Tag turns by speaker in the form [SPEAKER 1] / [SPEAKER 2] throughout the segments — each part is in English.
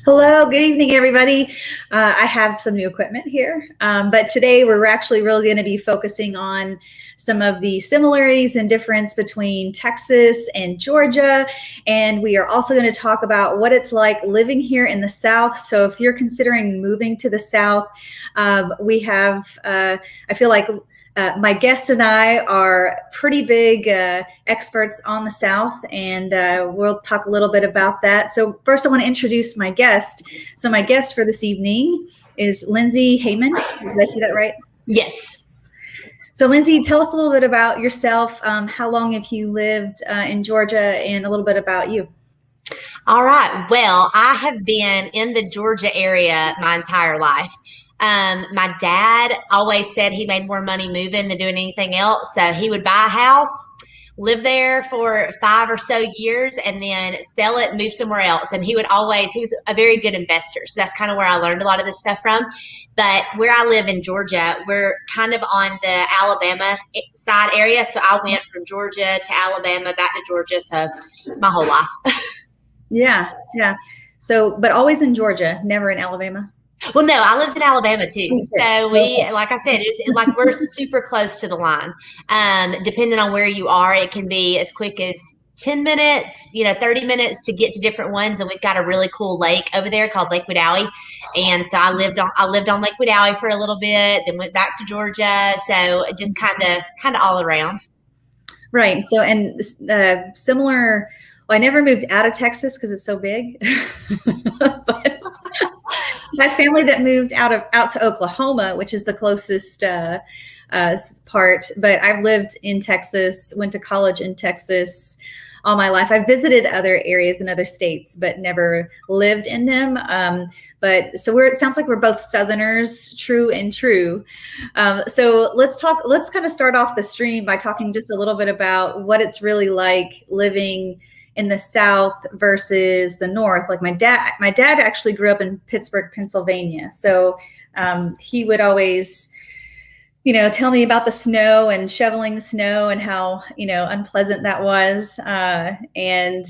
[SPEAKER 1] Hello, good evening, everybody. I have some new equipment here, but today we're actually really going to be focusing on some of the similarities and difference between Texas and Georgia, and we are also going to talk about what it's like living here in the South. So if you're considering moving to the South, we have, I feel like my guest and I are pretty big experts on the South, and we'll talk a little bit about that. So first I want to introduce my guest. So my guest for this evening is Lindsey Hammond. Did I say that right?
[SPEAKER 2] Yes.
[SPEAKER 1] So Lindsey, tell us a little bit about yourself. How long have you lived in Georgia, and a little bit about you?
[SPEAKER 2] All right. Well, I have been in the Georgia area my entire life. My dad always said he made more money moving than doing anything else. So he would buy a house, live there for 5 or so years, and then sell it and move somewhere else. And he was a very good investor. So that's kind of where I learned a lot of this stuff from. But where I live in Georgia, we're kind of on the Alabama side area. So I went from Georgia to Alabama, back to Georgia. So my whole life.
[SPEAKER 1] Yeah. So, but always in Georgia, never in Alabama?
[SPEAKER 2] Well, no, I lived in Alabama too. So like I said, it's like we're super close to the line. Depending on where you are, it can be as quick as 10 minutes, 30 minutes to get to different ones. And we've got a really cool lake over there called Lake Wedowee. And so I lived on Lake Wedowee for a little bit, then went back to Georgia. So just kind of all around.
[SPEAKER 1] Right. So, and similar, well, I never moved out of Texas because it's so big, but my family that moved out to Oklahoma, which is the closest part, but I've lived in Texas, went to college in Texas all my life. I've visited other areas in other states, but never lived in them. But so it sounds like we're both Southerners, true and true. So let's kind of start off the stream by talking just a little bit about what it's really like living in the South versus the North. Like my dad actually grew up in Pittsburgh, Pennsylvania. So he would always, tell me about the snow and shoveling the snow and how, unpleasant that was. And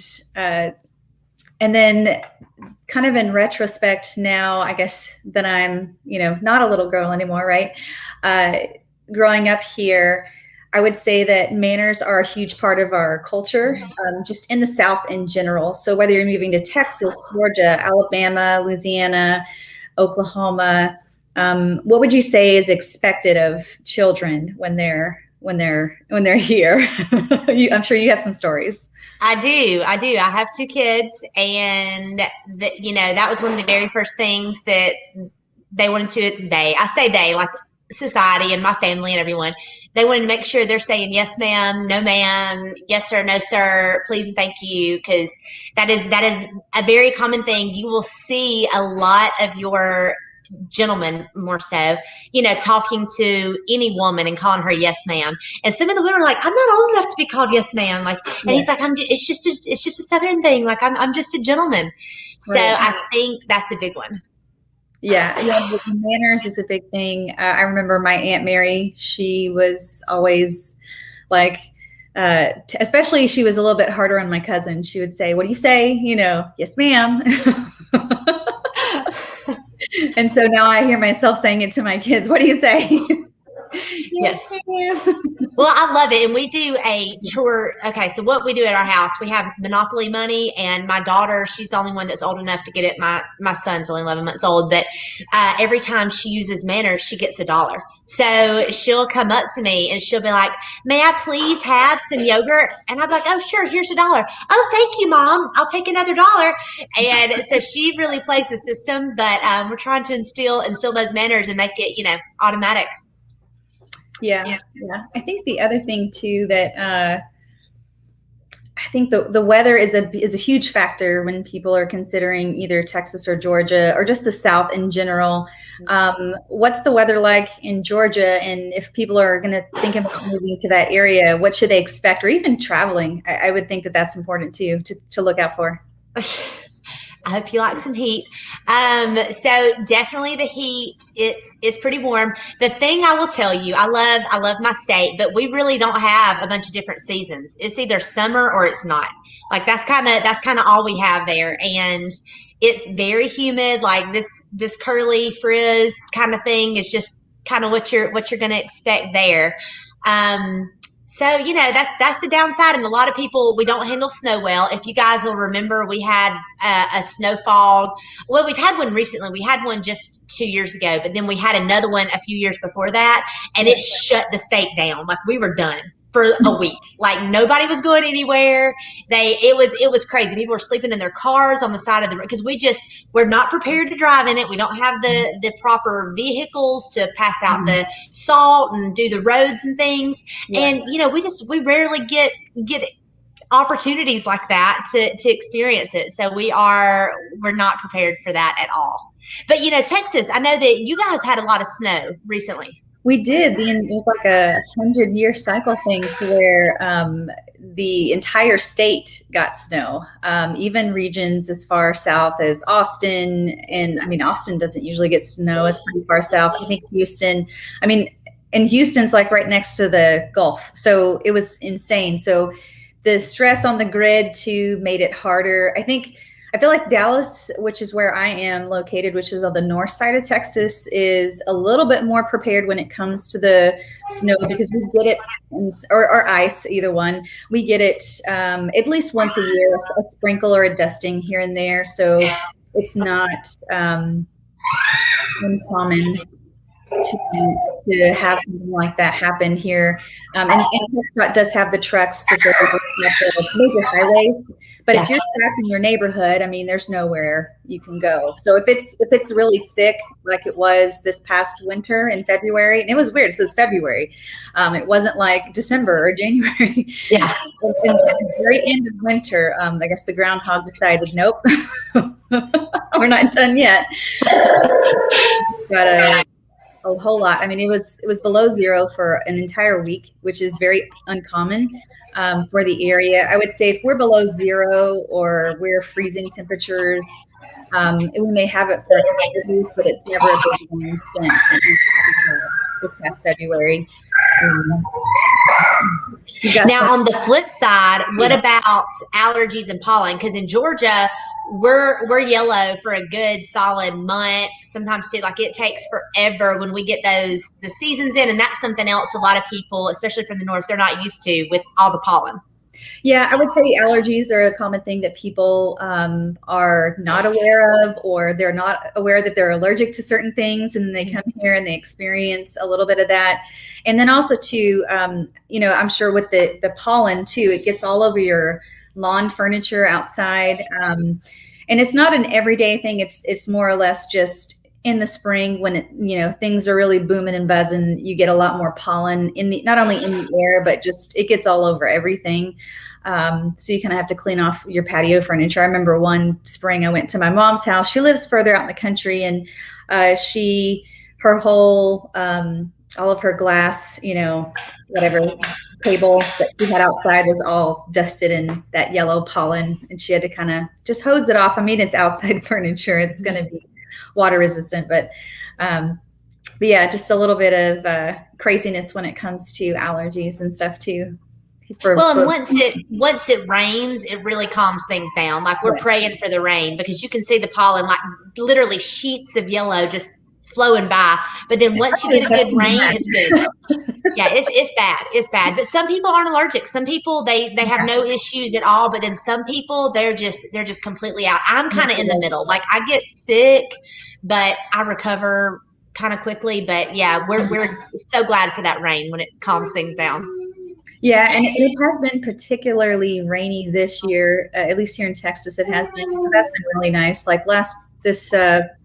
[SPEAKER 1] then kind of in retrospect now, I guess that I'm, not a little girl anymore, right? Growing up here, I would say that manners are a huge part of our culture, just in the South in general. So whether you're moving to Texas, Georgia, Alabama, Louisiana, Oklahoma, what would you say is expected of children when they're here? I'm sure you have some stories.
[SPEAKER 2] I do. I have 2 kids, and that was one of the very first things that they wanted to. I say they, like society and my family and everyone, they wanted to make sure they're saying yes ma'am, no ma'am, yes sir, no sir, please and thank you, because that is a very common thing. You will see a lot of your gentlemen, more so, talking to any woman and calling her yes ma'am, and some of the women are like, I'm not old enough to be called yes ma'am, like, and he's like, it's just a Southern thing, like I'm just a gentleman. So right. I think that's a big one.
[SPEAKER 1] Yeah, the manners is a big thing. I remember my Aunt Mary, she was always like, especially she was a little bit harder on my cousin. She would say, what do you say? Yes, ma'am. And so now I hear myself saying it to my kids. What do you say?
[SPEAKER 2] Yes. Well, I love it. And we do a chore. Okay. So what we do at our house, we have Monopoly money, and my daughter, she's the only one that's old enough to get it. My son's only 11 months old, but every time she uses manners, she gets $1. So she'll come up to me and she'll be like, may I please have some yogurt? And I'm like, oh, sure. Here's $1. Oh, thank you, Mom. I'll take another $1. And so she really plays the system, but we're trying to instill those manners and make it, automatic.
[SPEAKER 1] Yeah. I think the other thing too that I think the weather is a huge factor when people are considering either Texas or Georgia or just the South in general. What's the weather like in Georgia? And if people are going to think about moving to that area, what should they expect, or even traveling? I would think that that's important too to look out for.
[SPEAKER 2] I hope you like some heat. So definitely the heat. It's pretty warm. The thing I will tell you, I love my state, but we really don't have a bunch of different seasons. It's either summer or it's not. Like that's kind of all we have there, and it's very humid. Like this curly frizz kind of thing is just kind of what you're going to expect there. So, that's the downside. And a lot of people, we don't handle snow well. If you guys will remember, we had a snowfall. Well, we've had one recently. We had one just 2 years ago, but then we had another one a few years before that, and it shut the state down. Like we were done for a week. Like nobody was going anywhere. It was crazy. People were sleeping in their cars on the side of the road because we're not prepared to drive in it. We don't have the proper vehicles to pass out the salt and do the roads and things. Yeah. And we rarely get opportunities like that to experience it. So we're not prepared for that at all. But Texas, I know that you guys had a lot of snow recently.
[SPEAKER 1] We did. It was like a 100-year cycle thing to where the entire state got snow, even regions as far south as Austin. And I mean, Austin doesn't usually get snow. It's pretty far south. I think Houston, and Houston's like right next to the Gulf. So it was insane. So the stress on the grid too made it harder. I feel like Dallas, which is where I am located, which is on the north side of Texas, is a little bit more prepared when it comes to the snow because we get it, or ice, either one. We get it at least once a year, a sprinkle or a dusting here and there. So it's not uncommon to have something like that happen here. And Prescott does have the trucks that have the major highways, but if you're trapped in your neighborhood, there's nowhere you can go. So if it's really thick, like it was this past winter in February, and it was weird, so it's February. It wasn't like December or January. Yeah. In the very end of winter, I guess the groundhog decided, nope, we're not done yet. Got a whole lot. It was below zero for an entire week, which is very uncommon for the area. I would say if we're below zero or we're freezing temperatures, we may have it for a couple of weeks, but it's never a big long stint. This past February.
[SPEAKER 2] Now, on the flip side, what about allergies and pollen? Because in Georgia, we're yellow for a good solid month, sometimes too. Like it takes forever when we get the seasons in, and that's something else a lot of people, especially from the north, they're not used to with all the pollen.
[SPEAKER 1] Yeah, I would say allergies are a common thing that people are not aware of, or they're not aware that they're allergic to certain things, and they come here and they experience a little bit of that. And then also too, I'm sure with the pollen too, it gets all over your lawn furniture outside. And it's not an everyday thing. It's more or less just in the spring when things are really booming and buzzing, you get a lot more pollen not only in the air, but just it gets all over everything. So you kind of have to clean off your patio furniture. I remember one spring I went to my mom's house. She lives further out in the country, and her whole all of her glass, whatever table that she had outside was all dusted in that yellow pollen, and she had to kind of just hose it off. It's outside furniture. It's going to be water resistant, but yeah, just a little bit of craziness when it comes to allergies and stuff too.
[SPEAKER 2] And once it rains, it really calms things down. Like we're praying for the rain because you can see the pollen, like literally sheets of yellow just flowing by. But then once you get a good rain, it's good. Yeah, it's bad. It's bad. But some people aren't allergic. Some people they have no issues at all. But then some people they're just completely out. I'm kind of in the middle. Like I get sick, but I recover kind of quickly. But yeah, we're so glad for that rain when it calms things down.
[SPEAKER 1] Yeah, and it has been particularly rainy this year, at least here in Texas. It has been. So that's been really nice. Like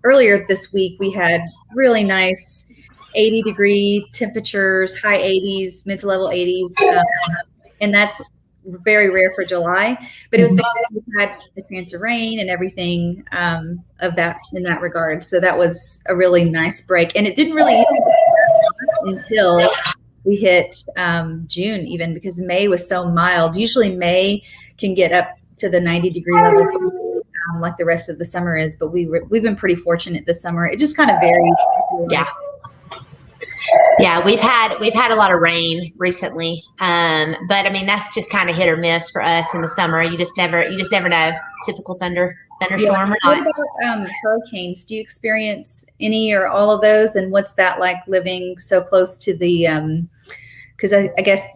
[SPEAKER 1] earlier this week, we had really nice 80-degree temperatures, high 80s, mid to level 80s, and that's very rare for July. But it was basically we had a chance of rain and everything of that in that regard. So that was a really nice break, and it didn't really until we hit June, even because May was so mild. Usually May can get up to the 90-degree level like the rest of the summer is, but we've been pretty fortunate this summer. It just kind of varies.
[SPEAKER 2] Yeah, we've had a lot of rain recently, but I mean that's just kind of hit or miss for us in the summer. You just never know. Typical thunderstorm or not.
[SPEAKER 1] What about hurricanes? Do you experience any or all of those? And what's that like living so close to the? Because I guess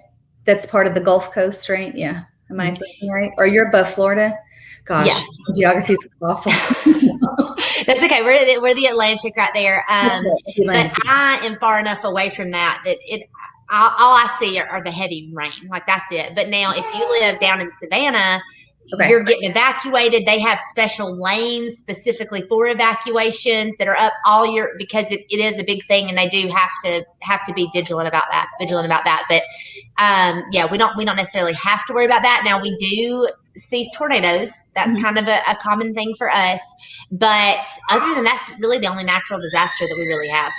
[SPEAKER 1] that's part of the Gulf Coast, right? Yeah, am I thinking right? Or you're above Florida? Gosh,
[SPEAKER 2] yeah.
[SPEAKER 1] Geography's awful.
[SPEAKER 2] That's okay. We're the Atlantic right there. But I am far enough away from that all I see are the heavy rain. Like that's it. But now if you live down in Savannah, you're getting evacuated. They have special lanes specifically for evacuations that are up all year because it is a big thing, and they do have to be vigilant about that. But yeah, we don't necessarily have to worry about that. Now we do see tornadoes. That's kind of a common thing for us. But other than that's really the only natural disaster that we really have.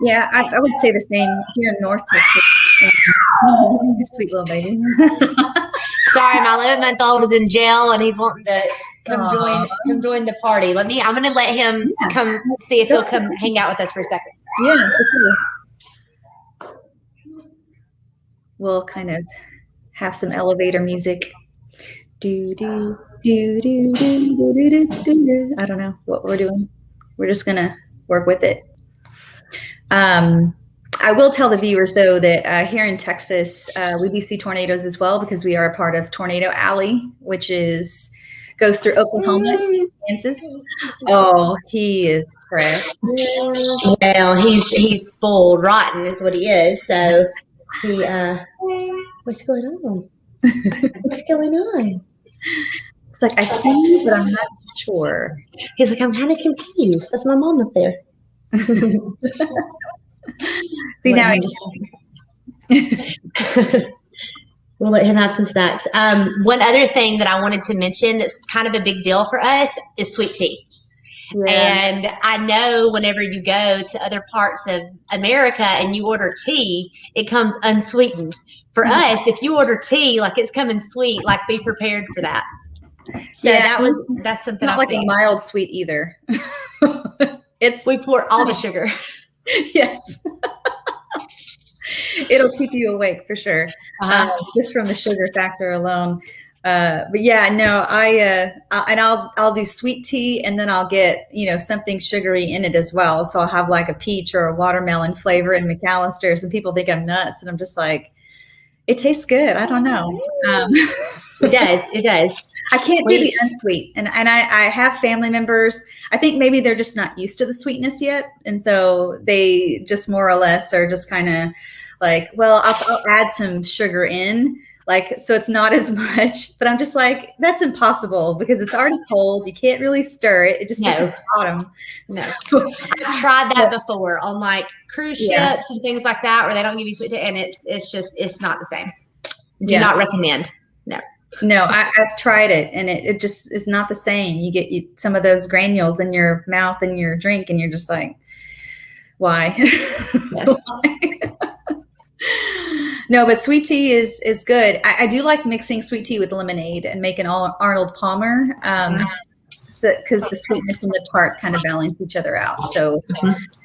[SPEAKER 1] Yeah, I would say the same here in North Texas. Sweet little baby.
[SPEAKER 2] Sorry, my 11-month-old is in jail and he's wanting to come join the party. I'm going to let him come see if he'll come hang out with us for a second.
[SPEAKER 1] Yeah, for sure. We'll kind of have some elevator music. Do do do do do do do do do. I don't know what we're doing. We're just gonna work with it. I will tell the viewers though that here in Texas we do see tornadoes as well because we are a part of Tornado Alley, which goes through Oklahoma, Kansas. Oh, he is precious.
[SPEAKER 2] Well, he's spoiled rotten is what he is. So he what's going on? What's going on?
[SPEAKER 1] It's like I see you, but I'm not sure.
[SPEAKER 2] He's like, I'm kind of confused. That's my mom up there.
[SPEAKER 1] See now,
[SPEAKER 2] we'll let him have some snacks. One other thing that I wanted to mention that's kind of a big deal for us is sweet tea. Yeah. And I know whenever you go to other parts of America and you order tea, it comes unsweetened. For us, if you order tea, like it's coming sweet, like be prepared for that. So that's something
[SPEAKER 1] not like a mild sweet either.
[SPEAKER 2] We pour all the sugar.
[SPEAKER 1] Yes. It'll keep you awake for sure. Just from the sugar factor alone. But yeah, no, I'll do sweet tea and then I'll get, something sugary in it as well. So I'll have like a peach or a watermelon flavor in McAllister's and people think I'm nuts. And I'm just like, it tastes good. I don't know.
[SPEAKER 2] It does.
[SPEAKER 1] I can't do the unsweet. And I have family members. I think maybe they're just not used to the sweetness yet. And so they just more or less are just kind of like, well, I'll add some sugar in. Like, so it's not as much, but I'm just like, that's impossible because it's already cold. You can't really stir it. It just sits at the bottom.
[SPEAKER 2] No. So, I've tried that before on like cruise ships and things like that, where they don't give you sweet tea, and it's not the same. Do not recommend.
[SPEAKER 1] No, I've tried it and it just is not the same. You get some of those granules in your mouth and your drink and you're just like, why? Yes. No, but sweet tea is good. I do like mixing sweet tea with lemonade and making Arnold Palmer. Because the sweetness and the tart kind of balance each other out. So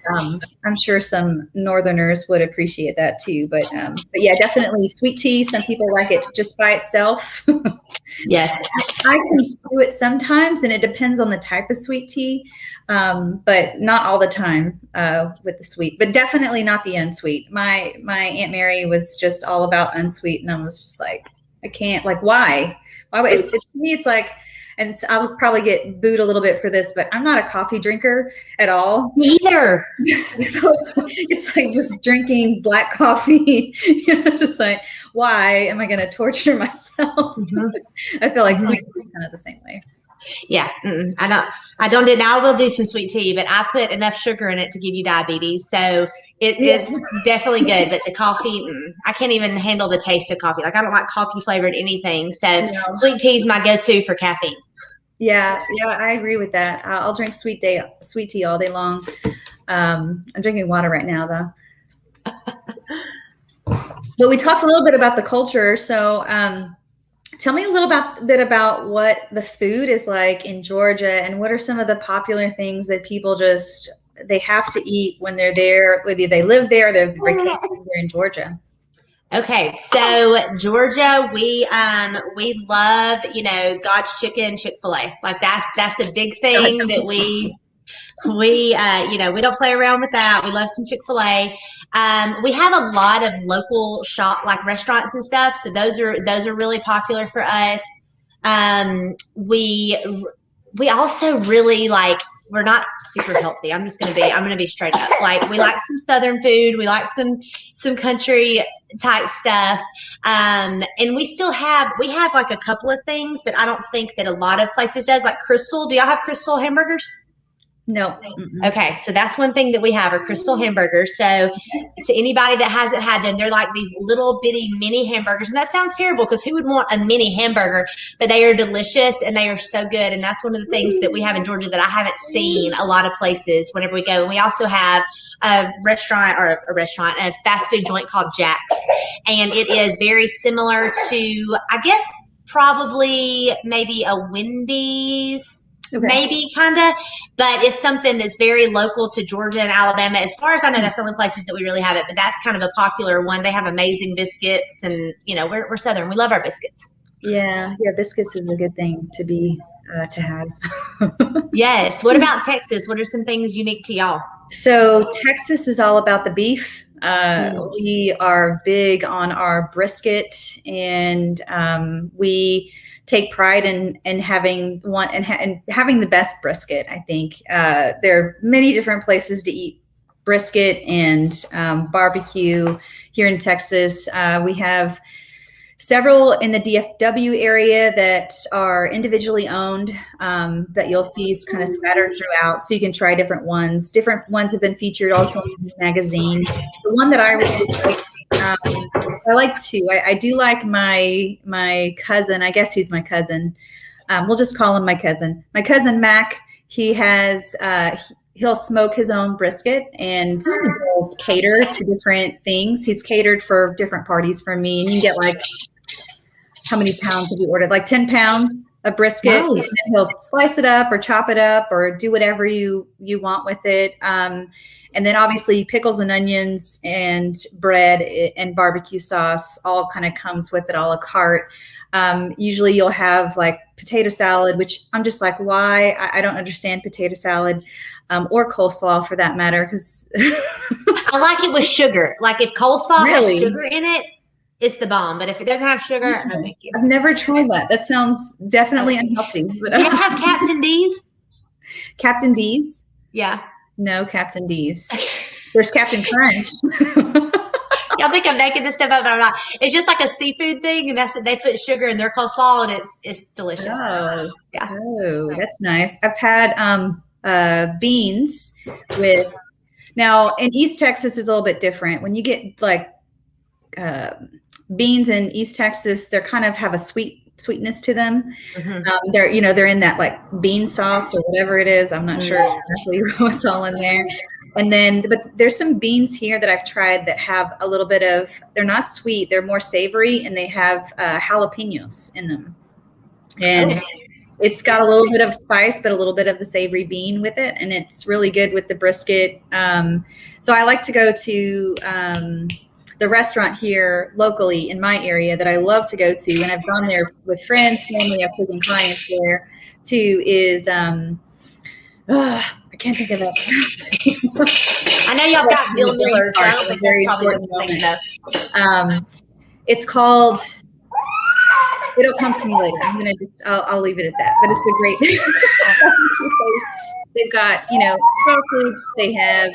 [SPEAKER 1] I'm sure some Northerners would appreciate that too. But yeah, definitely sweet tea. Some people like it just by itself.
[SPEAKER 2] Yes.
[SPEAKER 1] I can do it sometimes, and it depends on the type of sweet tea, but not all the time with the sweet. But definitely not the unsweet. My Aunt Mary was just all about unsweet, and I was just like, I can't. Like, why? Why? To me, it's like. And so I'll probably get booed a little bit for this, but I'm not a coffee drinker at all.
[SPEAKER 2] Me either.
[SPEAKER 1] So it's like just drinking black coffee. Just like, why am I going to torture myself? I feel like sweet tea is kind of the same way.
[SPEAKER 2] Yeah, I don't do now. I will do some sweet tea, but I put enough sugar in it to give you diabetes. So it's definitely good. But the coffee, I can't even handle the taste of coffee. Like I don't like coffee flavored anything. So sweet tea is my go-to for caffeine.
[SPEAKER 1] Yeah, I agree with that. I'll drink sweet tea all day long. I'm drinking water right now though. But we talked a little bit about the culture. So Tell me a little bit about what the food is like in Georgia, and what are some of the popular things that people they have to eat when they're there, whether they live there, they're vacationing there in Georgia.
[SPEAKER 2] Okay, so Georgia, we love, God's chicken, Chick-fil-A. Like that's a big thing that we don't play around with that. We love some Chick-fil-A. We have a lot of local like restaurants and stuff, so those are really popular for us. We also really like, we're not super healthy. I'm gonna be straight up. Like, we like some Southern food. We like some country type stuff. And we have like a couple of things that I don't think that a lot of places does, like Crystal. Do y'all have Crystal hamburgers?
[SPEAKER 1] No.
[SPEAKER 2] Okay, so that's one thing that we have are Crystal hamburgers. So to anybody that hasn't had them, they're like these little bitty mini hamburgers. And that sounds terrible because who would want a mini hamburger? But they are delicious and they are so good. And that's one of the things that we have in Georgia that I haven't seen a lot of places whenever we go. And we also have a fast food joint called Jack's. And it is very similar to, I guess, probably maybe a Wendy's. Okay. Maybe kind of, but it's something that's very local to Georgia and Alabama. As far as I know, that's the only places that we really have it, but that's kind of a popular one. They have amazing biscuits, and we're Southern. We love our biscuits.
[SPEAKER 1] Yeah, biscuits is a good thing to have.
[SPEAKER 2] Yes. What about Texas? What are some things unique to y'all?
[SPEAKER 1] So Texas is all about the beef. We are big on our brisket, and we take pride in having having the best brisket. I think there are many different places to eat brisket and barbecue here in Texas. We have several in the DFW area that are individually owned that you'll see is kind of scattered throughout, so you can try different ones. Different ones have been featured also in the magazine. The one that I really like, I like two. I do like my cousin. I guess he's my cousin. We'll just call him my cousin. My cousin Mac. He has he'll smoke his own brisket and he'll cater to different things. He's catered for different parties for me, and you get like, how many pounds have you ordered? Like 10 pounds of brisket. Nice. And then he'll slice it up or chop it up or do whatever you want with it. And then obviously pickles and onions and bread and barbecue sauce all kind of comes with it a la carte. Usually you'll have like potato salad, which I'm just like, why? I don't understand potato salad or coleslaw for that matter. Because
[SPEAKER 2] I like it with sugar. Like if coleslaw has sugar in it, it's the bomb. But if it doesn't have sugar, no thank you.
[SPEAKER 1] I've never tried that. That sounds definitely unhealthy. But
[SPEAKER 2] do you have Captain D's?
[SPEAKER 1] Captain D's?
[SPEAKER 2] Yeah.
[SPEAKER 1] No Captain D's. There's Captain Crunch.
[SPEAKER 2] Y'all think I'm making this stuff up, but I'm not. It's just like a seafood thing, and they put sugar in their coleslaw, and it's delicious.
[SPEAKER 1] Oh, yeah. Oh, that's nice. I've had beans with. Now in East Texas is a little bit different. When you get like beans in East Texas, they kind of have a sweetness to them. Mm-hmm. They're in that like bean sauce or whatever it is. I'm not sure exactly what's all in there. And then, but there's some beans here that I've tried that have a little bit of, they're not sweet, they're more savory, and they have jalapenos in them. And it's got a little bit of spice, but a little bit of the savory bean with it. And it's really good with the brisket. So I like to go to the restaurant here locally in my area that I love to go to. And I've gone there with friends, family, I've taken clients there too, is, I can't think of it.
[SPEAKER 2] I know y'all got Bill Miller's. I don't think that's probably what I'm thinking of.
[SPEAKER 1] It's called. It'll come to me later. I'll leave it at that. But it's a great. They've got sausage. They have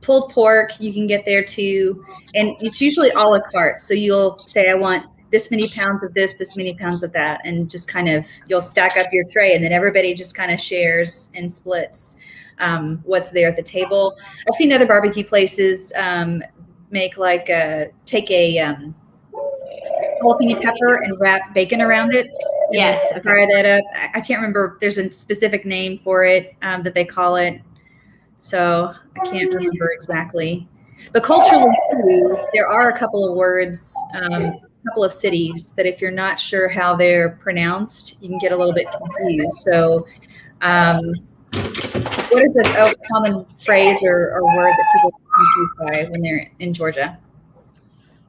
[SPEAKER 1] pulled pork. You can get there too, and it's usually a la carte. So you'll say, I want this many pounds of this many pounds of that, and just kind of you'll stack up your tray, and then everybody just kind of shares and splits what's there at the table. I've seen other barbecue places make like take a jalapeno pepper and wrap bacon around it.
[SPEAKER 2] Yes,
[SPEAKER 1] fry that up. I can't remember. There's a specific name for it that they call it, so I can't remember exactly. But culturally too, there are a couple of words. couple of cities that if you're not sure how they're pronounced, you can get a little bit confused. So what is a common phrase or word that people get confused by when they're in Georgia?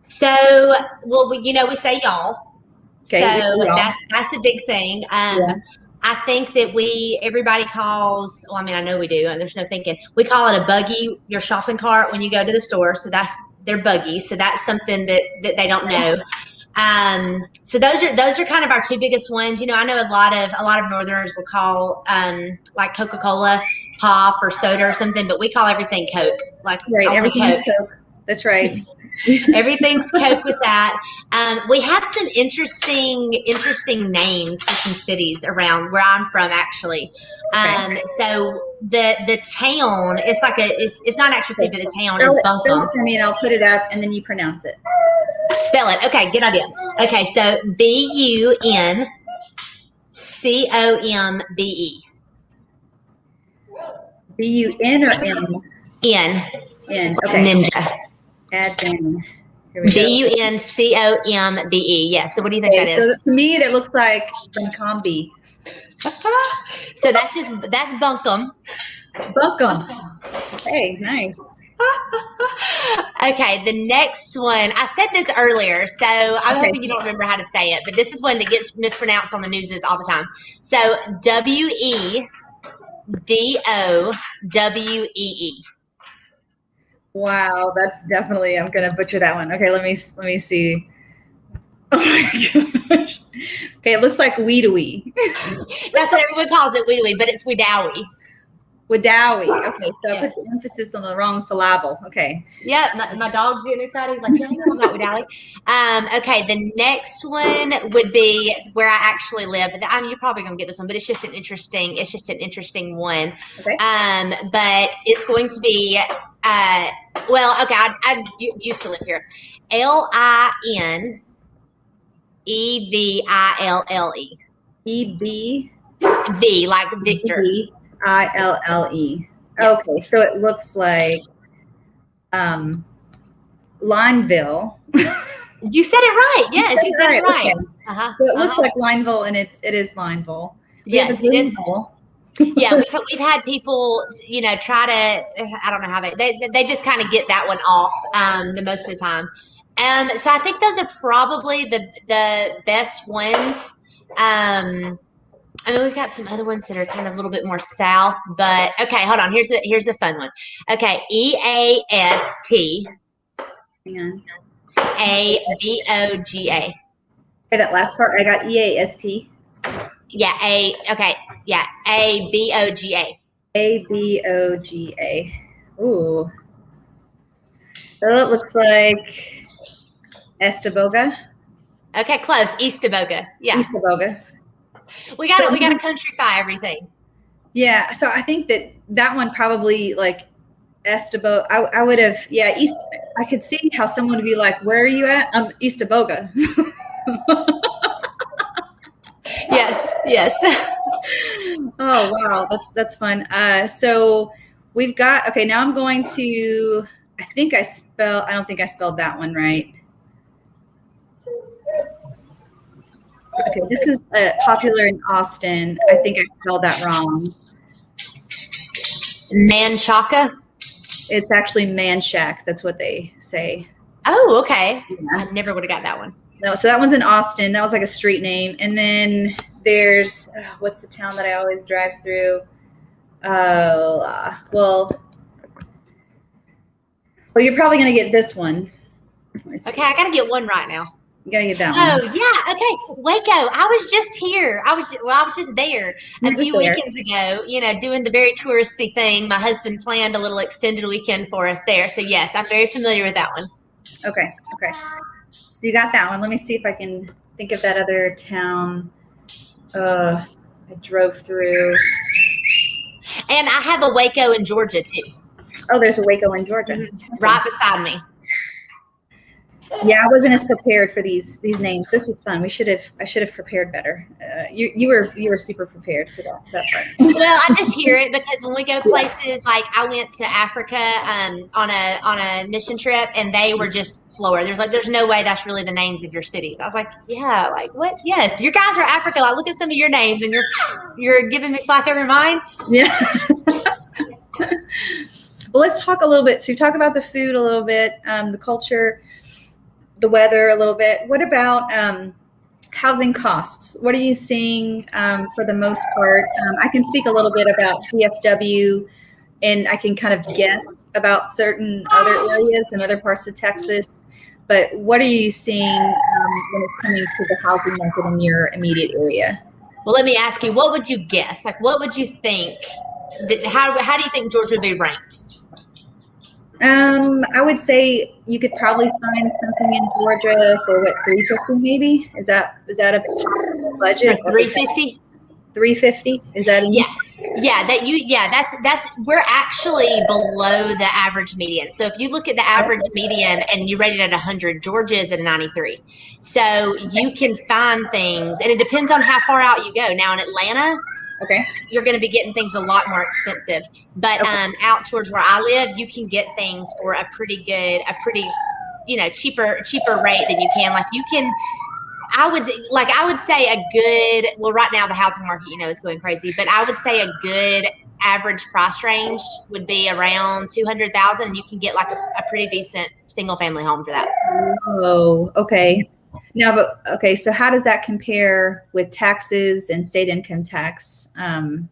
[SPEAKER 2] So, well, we say y'all.
[SPEAKER 1] Okay,
[SPEAKER 2] So
[SPEAKER 1] y'all.
[SPEAKER 2] that's a big thing.
[SPEAKER 1] Yeah.
[SPEAKER 2] I think that everybody calls, well, I mean, I know we do, and there's no thinking. We call it a buggy, your shopping cart when you go to the store. So they're buggies. So that's something that they don't know. So those are kind of our two biggest ones. I know a lot of Northerners will call like Coca-Cola pop or soda or something, but we call everything Coke. Like
[SPEAKER 1] right,
[SPEAKER 2] only
[SPEAKER 1] everything's
[SPEAKER 2] Coke.
[SPEAKER 1] Coke. That's right.
[SPEAKER 2] Everything's Coke with that. We have some interesting names for some cities around where I'm from, actually.
[SPEAKER 1] Okay.
[SPEAKER 2] So the town, it's like it's not actually city, but the town is
[SPEAKER 1] Spell
[SPEAKER 2] Buncombe.
[SPEAKER 1] it for me, and I'll put it up, and then you pronounce it.
[SPEAKER 2] Spell it. Okay, good idea. Okay, so Bunkombe.
[SPEAKER 1] B-U-N or M?
[SPEAKER 2] N.
[SPEAKER 1] Okay.
[SPEAKER 2] Ninja.
[SPEAKER 1] Add down. Here we go.
[SPEAKER 2] Bunkombe. Yeah. So what do you think that is?
[SPEAKER 1] So to me, it looks like Buncombe.
[SPEAKER 2] So that's Buncombe.
[SPEAKER 1] Buncombe. Hey, nice.
[SPEAKER 2] Okay, the next one. I said this earlier, so I'm hoping you don't remember how to say it, but this is one that gets mispronounced on the news all the time. So Wedowee.
[SPEAKER 1] Wow, definitely, I'm gonna butcher that one. Okay, let me see. Oh my gosh. Okay, it looks like Weedowee.
[SPEAKER 2] That's what everyone calls it, Weedowee, but it's Wedowee.
[SPEAKER 1] Wedowee. Okay, so I put the emphasis on the wrong syllable. Okay.
[SPEAKER 2] Yeah, my dog's getting excited. He's like, yeah, no, I'm not Wedowee. Okay, the next one would be where I actually live. I mean, you're probably gonna get this one, but it's just an interesting one.
[SPEAKER 1] Okay.
[SPEAKER 2] But it's going to be well, okay, I used to live here. Lineville. V like Victor.
[SPEAKER 1] Ille. Okay, so it looks like Lineville.
[SPEAKER 2] You said it right. Yes, you said it right.
[SPEAKER 1] Okay. So it looks like Lineville, and it is Lineville.
[SPEAKER 2] Yes, it is. Yeah, we've had people, try to. I don't know how they just kind of get that one off the most of the time. So I think those are probably the best ones. I mean, we've got some other ones that are kind of a little bit more south, but okay, hold on. Here's a fun one. Okay, EAST.
[SPEAKER 1] Hang on.
[SPEAKER 2] ABOGA.
[SPEAKER 1] Say that last part. I got EAST.
[SPEAKER 2] Yeah, ABOGA.
[SPEAKER 1] ABOGA. Ooh. So it looks like Estaboga.
[SPEAKER 2] Okay, close. Eastaboga. Yeah.
[SPEAKER 1] Eastaboga.
[SPEAKER 2] We got to countrify everything.
[SPEAKER 1] Yeah, so I think that one probably like Estaboga. I would have East. I could see how someone would be like, "Where are you at?" Eastaboga.
[SPEAKER 2] Yes.
[SPEAKER 1] Oh wow, that's fun. So we've got now I'm going to. I don't think I spelled that one right. Okay, this is popular in Austin. I think I spelled that wrong.
[SPEAKER 2] Manchaca?
[SPEAKER 1] It's actually Manchac. That's what they say.
[SPEAKER 2] Oh, okay.
[SPEAKER 1] Yeah.
[SPEAKER 2] I never would have got that one.
[SPEAKER 1] No, so that one's in Austin. That was like a street name. And then there's, what's the town that I always drive through? Well, you're probably going to get this one.
[SPEAKER 2] Okay, I got to get one right now.
[SPEAKER 1] You got to get that one.
[SPEAKER 2] Oh, yeah. Okay. Waco. I was just here. I was just there a few weekends ago, doing the very touristy thing. My husband planned a little extended weekend for us there. So, yes, I'm very familiar with that one.
[SPEAKER 1] Okay. So you got that one. Let me see if I can think of that other town I drove through.
[SPEAKER 2] And I have a Waco in Georgia, too.
[SPEAKER 1] Oh, there's a Waco in Georgia.
[SPEAKER 2] Mm-hmm. Right beside me.
[SPEAKER 1] Yeah, I wasn't as prepared for these names. This is fun. I should have prepared better. You were super prepared for that part.
[SPEAKER 2] Well, I just hear it because when we go places, like I went to Africa on a mission trip, and they were just floored. There's no way that's really the names of your cities. I was like, yeah, like what? Yes, your guys are Africa. Like, look at some of your names, and you're giving me flack over mine.
[SPEAKER 1] Yeah. Well, let's talk a little bit. So you talk about the food a little bit, the culture, the weather a little bit. What about housing costs? What are you seeing for the most part? I can speak a little bit about DFW, and I can kind of guess about certain other areas and other parts of Texas. But what are you seeing when it's coming to the housing market in your immediate area?
[SPEAKER 2] Well, let me ask you, what would you guess? Like, what would you think? How do you think Georgia would be ranked?
[SPEAKER 1] I would say you could probably find something in Georgia for what, 350 maybe? Is that a budget?
[SPEAKER 2] 350?
[SPEAKER 1] 350? Is that
[SPEAKER 2] that's we're actually below the average median. So if you look at the average median and you rate it at 100, Georgia is at a 93. So you can find things, and it depends on how far out you go. Now in Atlanta,
[SPEAKER 1] okay,
[SPEAKER 2] you're going to be getting things a lot more expensive. But out towards where I live, you can get things for a pretty cheaper rate than you can. Like you can. I would say a good, well, right now the housing market, is going crazy, but I would say a good average price range would be around 200,000, and you can get like a pretty decent single family home for that.
[SPEAKER 1] Oh, okay. Now, so how does that compare with taxes and state income tax? I'm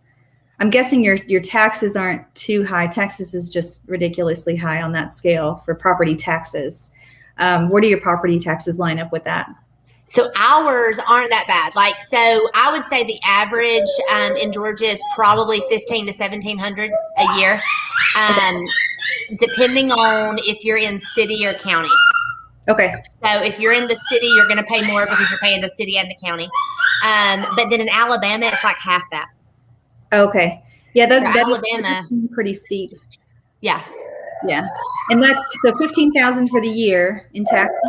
[SPEAKER 1] guessing your taxes aren't too high. Texas is just ridiculously high on that scale for property taxes. Where do your property taxes line up with that?
[SPEAKER 2] So ours aren't that bad. So I would say the average in Georgia is probably $1,500 to $1,700 a year, depending on if you're in city or county.
[SPEAKER 1] Okay.
[SPEAKER 2] So if you're in the city, you're going to pay more because you're paying the city and the county. But then in Alabama, it's like half that.
[SPEAKER 1] Okay. Yeah, that's
[SPEAKER 2] Alabama
[SPEAKER 1] pretty steep.
[SPEAKER 2] Yeah.
[SPEAKER 1] Yeah, and that's so 15,000 for the year in taxes.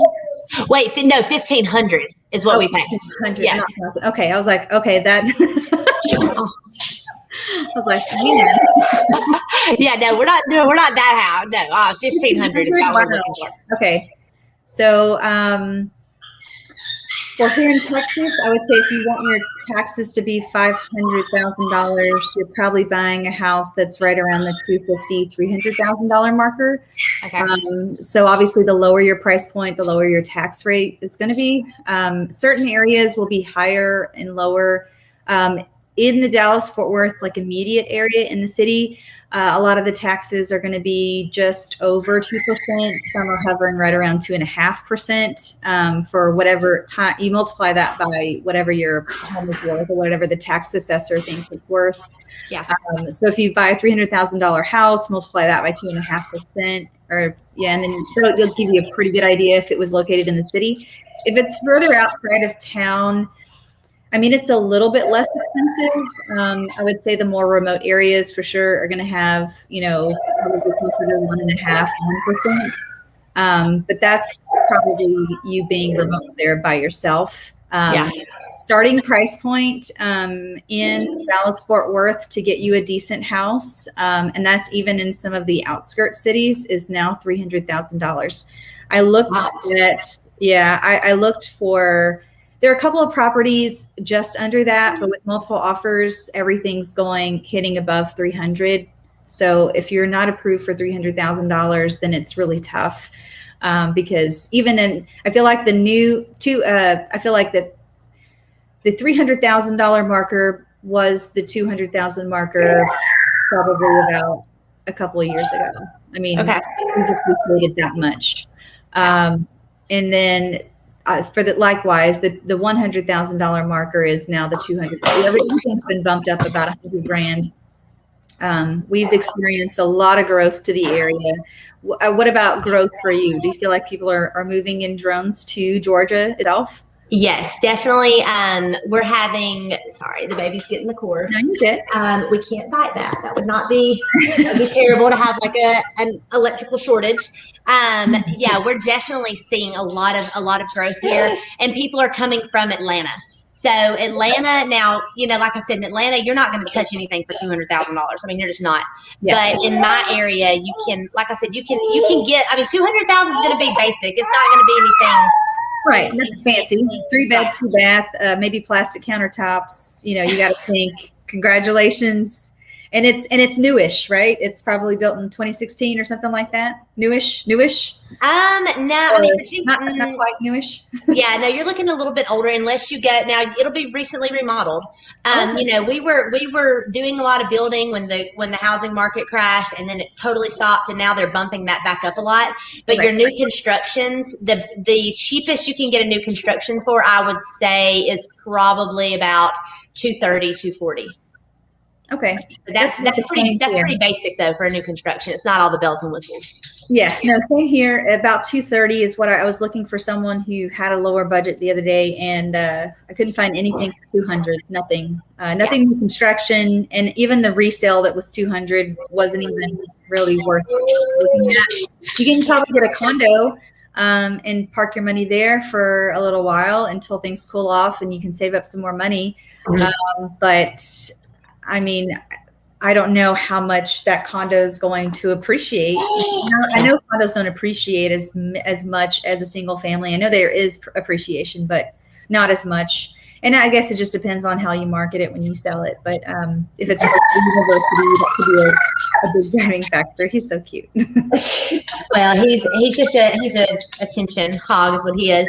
[SPEAKER 2] Wait, no, 1,500 is what we pay.
[SPEAKER 1] 1,500.
[SPEAKER 2] Yes.
[SPEAKER 1] Okay, I was like, okay, that. I was like, man.
[SPEAKER 2] Yeah, no, we're not that high. No, 1,500 is how we're looking for.
[SPEAKER 1] Okay, so well, here in Texas, I would say if you want your taxes to be $500,000, you're probably buying a house that's right around the $250,000, $300,000 marker.
[SPEAKER 2] Okay.
[SPEAKER 1] So obviously, the lower your price point, the lower your tax rate is going to be. Certain areas will be higher and lower. In the Dallas-Fort Worth, like immediate area in the city, a lot of the taxes are going to be just over 2%. Some are hovering right around 2.5% for whatever time you multiply that by whatever your home is worth or whatever the tax assessor thinks it's worth.
[SPEAKER 2] Yeah.
[SPEAKER 1] So if you buy a $300,000 house, multiply that by 2.5%, and then it'll give you a pretty good idea if it was located in the city. If it's further outside of town, I mean, it's a little bit less expensive. I would say the more remote areas for sure are going to have, probably closer to 1.5%, 1%. But that's probably you being remote there by yourself. Starting price point in Dallas-Fort Worth to get you a decent house, and that's even in some of the outskirts cities, is now $300,000. I looked I looked for. There are a couple of properties just under that, but with multiple offers, everything's hitting above 300. So if you're not approved for $300,000, then it's really tough because I feel like the $300,000 marker was the $200,000 marker probably about a couple of years ago. I mean, we just inflated that much, and then. Likewise, the $100,000 marker is now the $200,000. Everything's been bumped up about $100,000. We've experienced a lot of growth to the area. What about growth for you? Do you feel like people are moving in drones to Georgia itself?
[SPEAKER 2] Yes, definitely. We're having, sorry, the baby's getting the cord.
[SPEAKER 1] No, you did.
[SPEAKER 2] We can't bite that. That would not be, that'd be terrible to have like an electrical shortage. Yeah, we're definitely seeing a lot of growth here, and people are coming from Atlanta. So Atlanta now, like I said, in Atlanta, you're not going to touch anything for $200,000. I mean, you're just not.
[SPEAKER 1] Yeah.
[SPEAKER 2] But in my area, you can, like I said, you can get. I mean, 200,000 is going to be basic. It's not going to be anything.
[SPEAKER 1] Right, nothing fancy. 3-bed, 2-bath, maybe plastic countertops. You got to think. Congratulations, and it's newish, right? It's probably built in 2016 or something like that. Newish.
[SPEAKER 2] No, I mean,
[SPEAKER 1] not quite newish.
[SPEAKER 2] Yeah, no, you're looking a little bit older unless you get, now it'll be recently remodeled. We were doing a lot of building when the housing market crashed, and then it totally stopped, and now they're bumping that back up a lot. But your new constructions, the cheapest you can get a new construction for, I would say, is probably about 230, 240.
[SPEAKER 1] Okay.
[SPEAKER 2] That's pretty basic though for a new construction. It's not all the bells and whistles.
[SPEAKER 1] Yeah, no, same here. About 230 is what I was looking for someone who had a lower budget the other day, and I couldn't find anything for 200. Nothing new construction, and even the resale that was 200 wasn't even really worth looking at. You can probably get a condo and park your money there for a little while until things cool off, and you can save up some more money. But I mean, I don't know how much that condo is going to appreciate. I know condos don't appreciate as much as a single family. I know there is appreciation, but not as much. And I guess it just depends on how you market it when you sell it. But if it's close to university, that could be a big driving factor. He's so cute.
[SPEAKER 2] Well, he's a attention hog is what he is.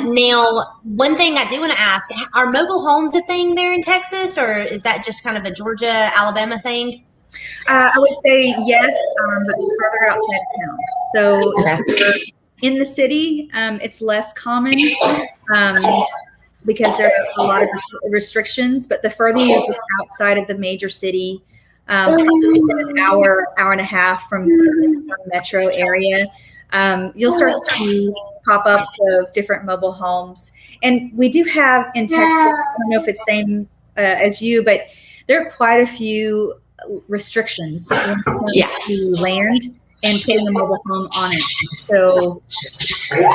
[SPEAKER 2] Now, one thing I do want to ask: are mobile homes a thing there in Texas, or is that just kind of a Georgia, Alabama thing?
[SPEAKER 1] I would say yes, but further outside of town. So in the city, it's less common. Because there are a lot of restrictions, but the further you get outside of the major city, an hour and a half from the metro area, you'll start to see pop-ups of different mobile homes. And we do have in Texas, I don't know if it's same as you, but there are quite a few restrictions when it comes to land and putting a mobile home on it. So it's very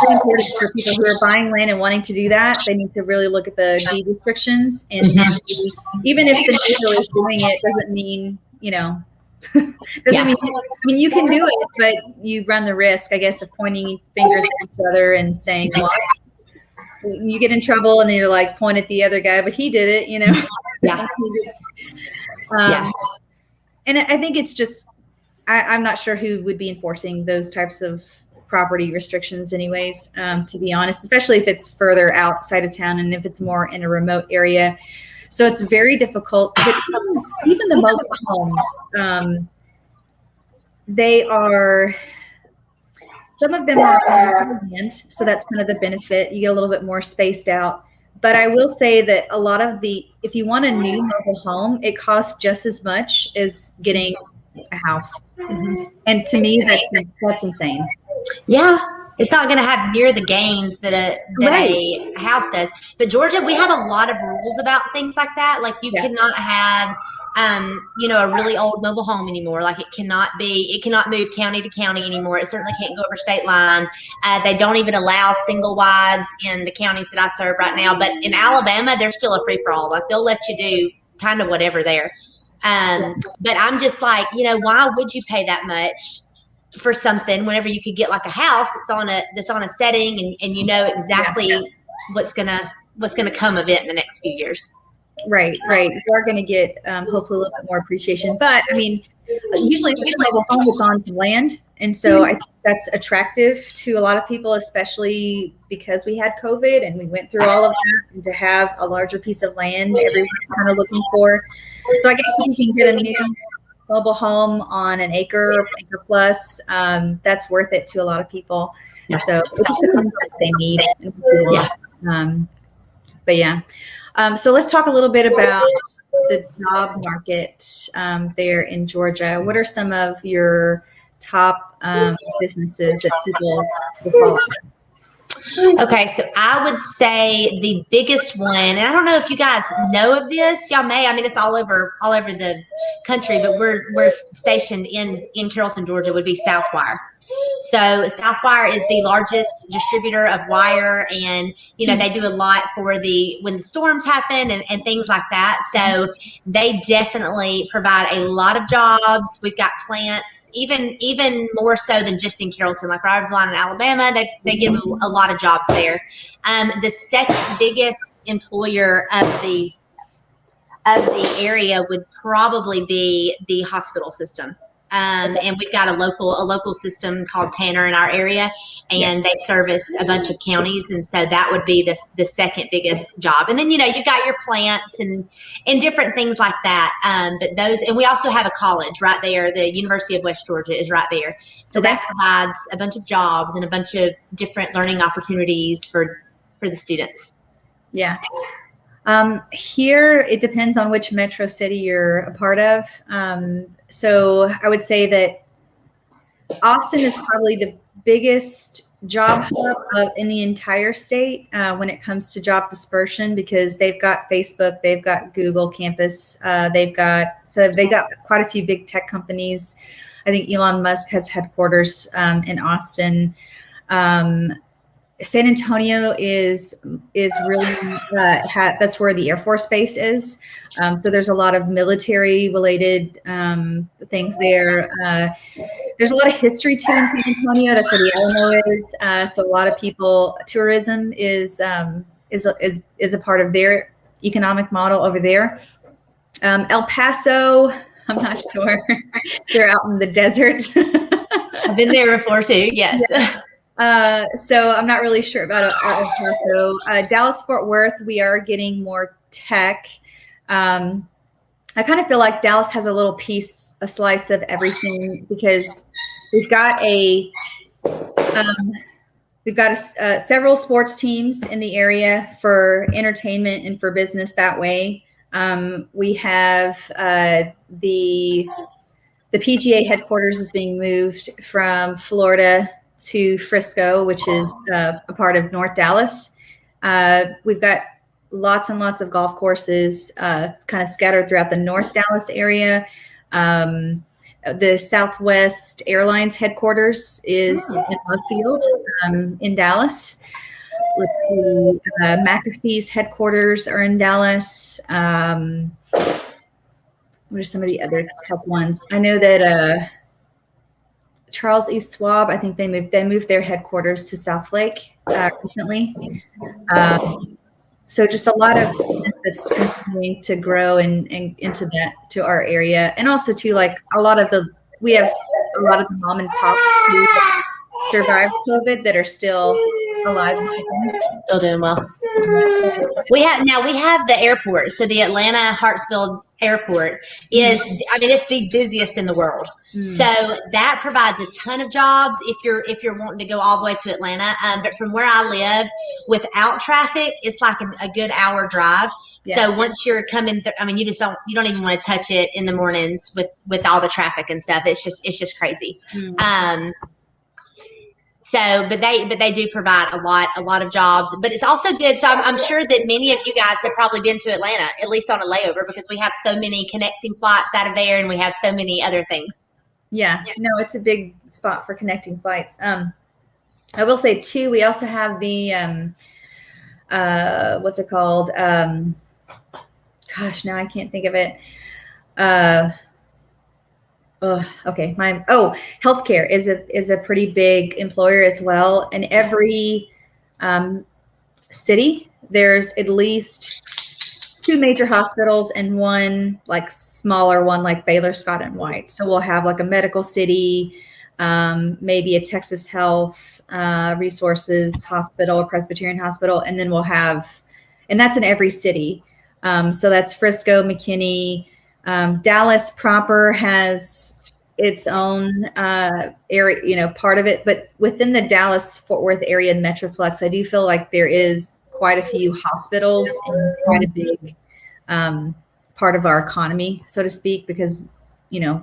[SPEAKER 1] important for people who are buying land and wanting to do that. They need to really look at the deed restrictions. And even if the neighbor is doing it, doesn't mean, I mean, you can do it, but you run the risk, I guess, of pointing fingers at each other and saying, well, you get in trouble and then you're like, point at the other guy, but he did it,
[SPEAKER 2] Yeah.
[SPEAKER 1] And I think it's just, I'm not sure who would be enforcing those types of property restrictions anyways, to be honest, especially if it's further outside of town and if it's more in a remote area. So it's very difficult. But even the mobile homes, some of them are on land, so that's kind of the benefit. You get a little bit more spaced out. But I will say that a lot of if you want a new mobile home, it costs just as much as getting a house. And to me, that's insane.
[SPEAKER 2] Yeah, it's not going to have near the gains that a house does. But Georgia, we have a lot of rules about things like that. Like you cannot have, a really old mobile home anymore. Like it cannot move county to county anymore. It certainly can't go over state line. They don't even allow single wides in the counties that I serve right now. But in Alabama, there's still a free for all. Like they'll let you do kind of whatever there. But I'm just like, why would you pay that much for something whenever you could get like a house that's on a setting and exactly what's gonna come of it in the next few years.
[SPEAKER 1] Right. You are going to get hopefully a little bit more appreciation. But I mean, usually if it's a mobile home, it's on some land, and so I think that's attractive to a lot of people, especially because we had COVID and we went through all of that, and to have a larger piece of land, everyone's kind of looking for. So I guess if you can get a new mobile home on an acre plus, that's worth it to a lot of people. So it's something that they need and want. But yeah. So let's talk a little bit about the job market there in Georgia. What are some of your top businesses that people will follow?
[SPEAKER 2] Okay, so I would say the biggest one, and I don't know if you guys know of this. Y'all may. I mean, it's all over the country, but we're stationed in Carrollton, Georgia. Would be Southwire. So Southwire is the largest distributor of wire, and they do a lot for when the storms happen and things like that. So they definitely provide a lot of jobs. We've got plants, even more so than just in Carrollton, like Riverline in Alabama. They give a lot of jobs there. The second biggest employer of the area would probably be the hospital system. And we've got a local system called Tanner in our area, and they service a bunch of counties, and so that would be the second biggest job. And then you've got your plants and different things like that. But those, and we also have a college right there. The University of West Georgia is right there, so that provides a bunch of jobs and a bunch of different learning opportunities for the students.
[SPEAKER 1] Yeah. Here, it depends on which metro city you're a part of. So I would say that Austin is probably the biggest job hub in the entire state when it comes to job dispersion, because they've got Facebook, they've got Google Campus, they've got quite a few big tech companies. I think Elon Musk has headquarters in Austin. San Antonio is really that's where the Air Force Base is. So there's a lot of military related things there. There's a lot of history too in San Antonio. That's where the Alamo is. So a lot of people, tourism is a part of their economic model over there. El Paso, I'm not sure. They're out in the desert.
[SPEAKER 2] I've been there before too. Yes. Yeah.
[SPEAKER 1] So I'm not really sure about El Paso. Dallas Fort Worth, we are getting more tech. I kind of feel like Dallas has a slice of everything, because we've got several sports teams in the area for entertainment and for business that way. We have the PGA headquarters is being moved from Florida to Frisco, which is a part of North Dallas. We've got lots and lots of golf courses kind of scattered throughout the North Dallas area. The Southwest Airlines headquarters is in Love in Dallas. Let's see, McAfee's headquarters are in Dallas. What are some of the other top ones? I know that Charles E. Schwab, I think they moved their headquarters to Southlake recently. So just a lot of business that's continuing to grow and into to our area. And also too, like we have a lot of the mom and pop who survived COVID that are still alive and
[SPEAKER 2] still doing well. We have the airport. So the Atlanta Hartsfield Airport is, it's the busiest in the world. So that provides a ton of jobs if you're wanting to go all the way to Atlanta. But from where I live, without traffic, it's like a good hour drive. Yeah. So once you're coming, you don't even want to touch it in the mornings with all the traffic and stuff. It's just crazy. So, but they do provide a lot of jobs, but it's also good. So I'm sure that many of you guys have probably been to Atlanta, at least on a layover, because we have so many connecting flights out of there, and we have so many other things.
[SPEAKER 1] Yeah, no, it's a big spot for connecting flights. I will say too, we also have the, what's it called? Gosh, now I can't think of it. Okay. Healthcare is a pretty big employer as well. In every city, there's at least 2 major hospitals and one like smaller one like Baylor Scott and White. So we'll have like a medical city, maybe a Texas Health Resources Hospital, a Presbyterian Hospital, and then we'll have, and that's in every city. So that's Frisco, McKinney. Dallas proper has its own area, part of it, but within the Dallas-Fort Worth area metroplex, I do feel like there is quite a few hospitals and quite a big part of our economy, so to speak, because,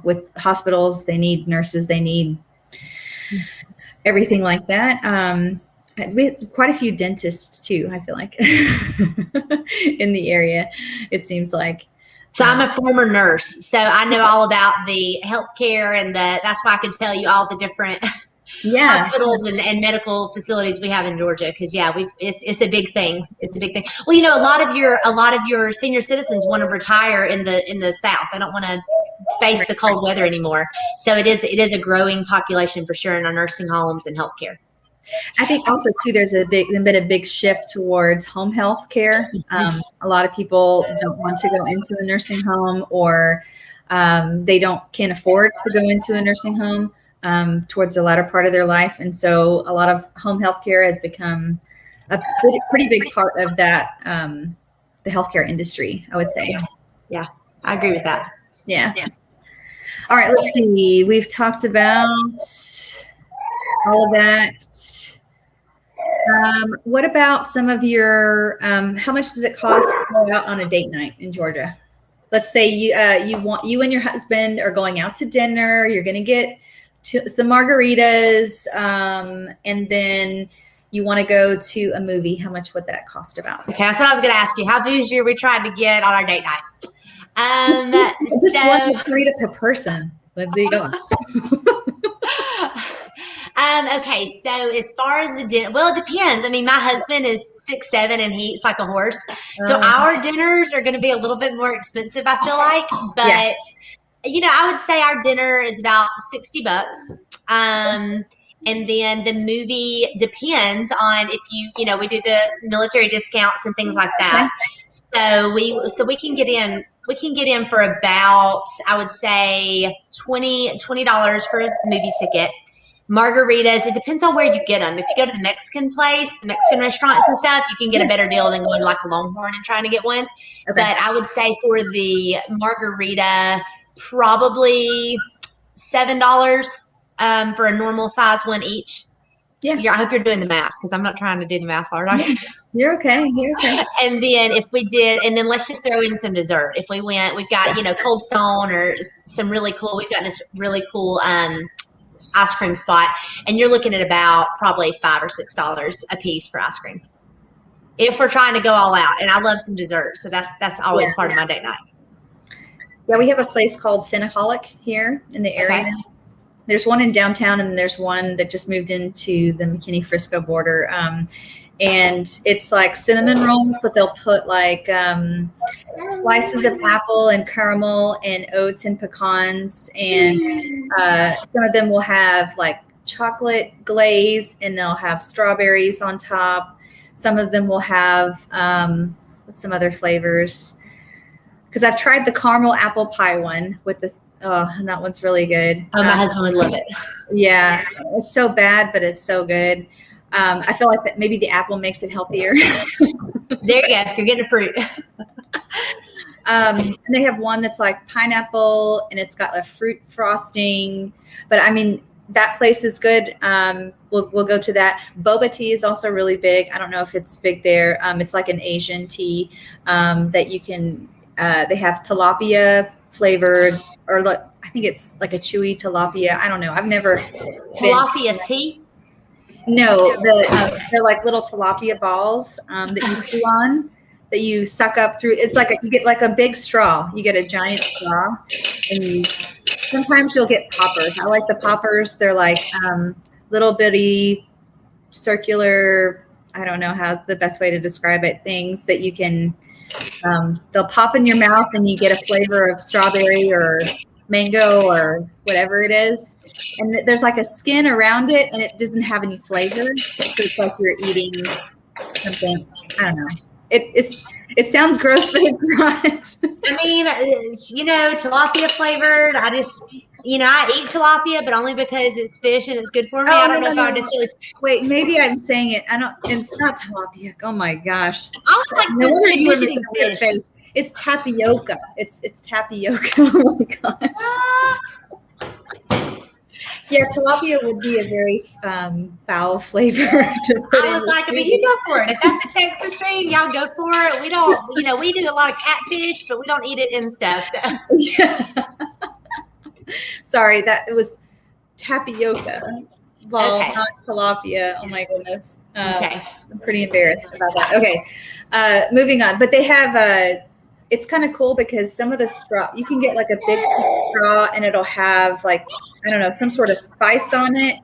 [SPEAKER 1] with hospitals, they need nurses, they need everything like that. We have quite a few dentists too, I feel like, in the area, it seems like.
[SPEAKER 2] So I'm a former nurse, so I know all about the healthcare and that's why I can tell you all the different
[SPEAKER 1] Yeah.
[SPEAKER 2] hospitals and medical facilities we have in Georgia. Because yeah, it's a big thing. It's a big thing. Well, you know, a lot of your senior citizens want to retire in the South. They don't want to face the cold weather anymore. So it is a growing population for sure in our nursing homes and healthcare.
[SPEAKER 1] I think also too, there's been a big shift towards home health care. A lot of people don't want to go into a nursing home, or they can't afford to go into a nursing home towards the latter part of their life. And so a lot of home health care has become a pretty big part of that, the healthcare industry, I would say.
[SPEAKER 2] Yeah, I agree with that.
[SPEAKER 1] Yeah. All right, let's see. We've talked about all of that. What about some of your, how much does it cost to go out on a date night in Georgia? Let's say you and your husband are going out to dinner. You're going to get some margaritas, and then you want to go to a movie. How much would that cost about?
[SPEAKER 2] Okay, that's what I was going to ask you. How bougie are we trying to get on our date night?
[SPEAKER 1] Just one margarita per person. Lindsey, go on.
[SPEAKER 2] Okay, so as far as the dinner, well, it depends. I mean, my husband is 6'7" and he eats like a horse, so our dinners are going to be a little bit more expensive, I feel like. But you know, I would say our dinner is about $60. And then the movie depends on if you know, we do the military discounts and things like that. So we can get in. We can get in for about, I would say, $20 for a movie ticket. Margaritas, it depends on where you get them. If you go to the Mexican place, the Mexican restaurants and stuff, you can get a better deal than going to like a Longhorn and trying to get one. Okay. But I would say for the margarita, probably $7 for a normal size one each. Yeah, I hope you're doing the math, because I'm not trying to do the math hard.
[SPEAKER 1] You're okay. You're okay.
[SPEAKER 2] And then let's just throw in some dessert. If we went, we've got, you know, Cold Stone or some really cool. We've got this really cool ice cream spot, and you're looking at about probably $5 or $6 a piece for ice cream if we're trying to go all out. And I love some dessert, so that's always part of my date night.
[SPEAKER 1] Yeah, we have a place called Cinnaholic here in the area. Okay. There's one in downtown, and there's one that just moved into the McKinney-Frisco border. And it's like cinnamon rolls, but they'll put like slices of apple and caramel and oats and pecans. And some of them will have like chocolate glaze, and they'll have strawberries on top. Some of them will have some other flavors. Because I've tried the caramel apple pie one with the and that one's really good.
[SPEAKER 2] Oh, my husband would love it.
[SPEAKER 1] Yeah, it's so bad, but it's so good. I feel like that maybe the apple makes it healthier.
[SPEAKER 2] There you go. You're getting a fruit.
[SPEAKER 1] And they have one that's like pineapple, and it's got a fruit frosting. But I mean, that place is good. We'll go to that. Boba tea is also really big. I don't know if it's big there. It's like an Asian tea that you can. They have tilapia flavored, or look, I think it's like a chewy tilapia. I don't know. I've never
[SPEAKER 2] tilapia tea.
[SPEAKER 1] No, they're like little tilapia balls that you chew on, that you suck up through. It's like you get like a big straw. You get a giant straw, and sometimes you'll get poppers. I like the poppers. They're like little bitty circular. I don't know how the best way to describe it. Things that you can. They'll pop in your mouth, and you get a flavor of strawberry or mango or whatever it is. And there's like a skin around it, and it doesn't have any flavor. So it's like you're eating something. I don't know. It sounds gross, but it's not.
[SPEAKER 2] I mean, you know, tilapia flavored. I eat tilapia, but only because it's fish and it's good for me. I don't know if I necessarily.
[SPEAKER 1] Wait, maybe I'm saying it. It's not tilapia. Oh my gosh.
[SPEAKER 2] I was like, no wonder you were making
[SPEAKER 1] a face. It's tapioca. It's tapioca. Oh my gosh. Yeah, tilapia would be a very foul flavor to put
[SPEAKER 2] I was like, I mean, you go for it. If that's a Texas thing, y'all go for it. We don't, we do a lot of catfish, but we don't eat it in stuff. So.
[SPEAKER 1] Yeah. Sorry, it was tapioca. Well,
[SPEAKER 2] Okay.
[SPEAKER 1] not tilapia. Oh my goodness.
[SPEAKER 2] Okay.
[SPEAKER 1] I'm pretty embarrassed about that. Okay. Moving on. But they have it's kind of cool because some of the straw, you can get like a big straw and it'll have like, I don't know, some sort of spice on it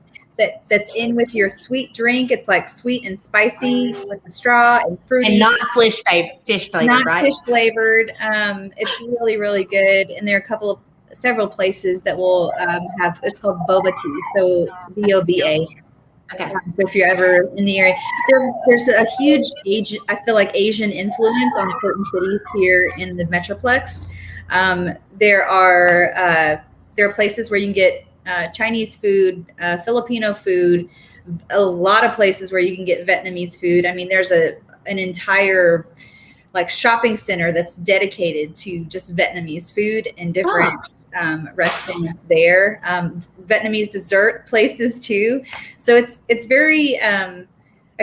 [SPEAKER 1] that's in with your sweet drink. It's like sweet and spicy with the straw and fruity.
[SPEAKER 2] And not fish flavored,
[SPEAKER 1] Not
[SPEAKER 2] right?
[SPEAKER 1] fish flavored. It's really, really good. And there are several places that will have, it's called Boba Tea. So Boba.
[SPEAKER 2] Okay.
[SPEAKER 1] So if you're ever in the area, there's a huge I feel like Asian influence on certain cities here in the Metroplex. There are places where you can get Chinese food, Filipino food, a lot of places where you can get Vietnamese food. I mean, there's an entire like shopping center that's dedicated to just Vietnamese food and different restaurants there. Vietnamese dessert places too. So it's very. I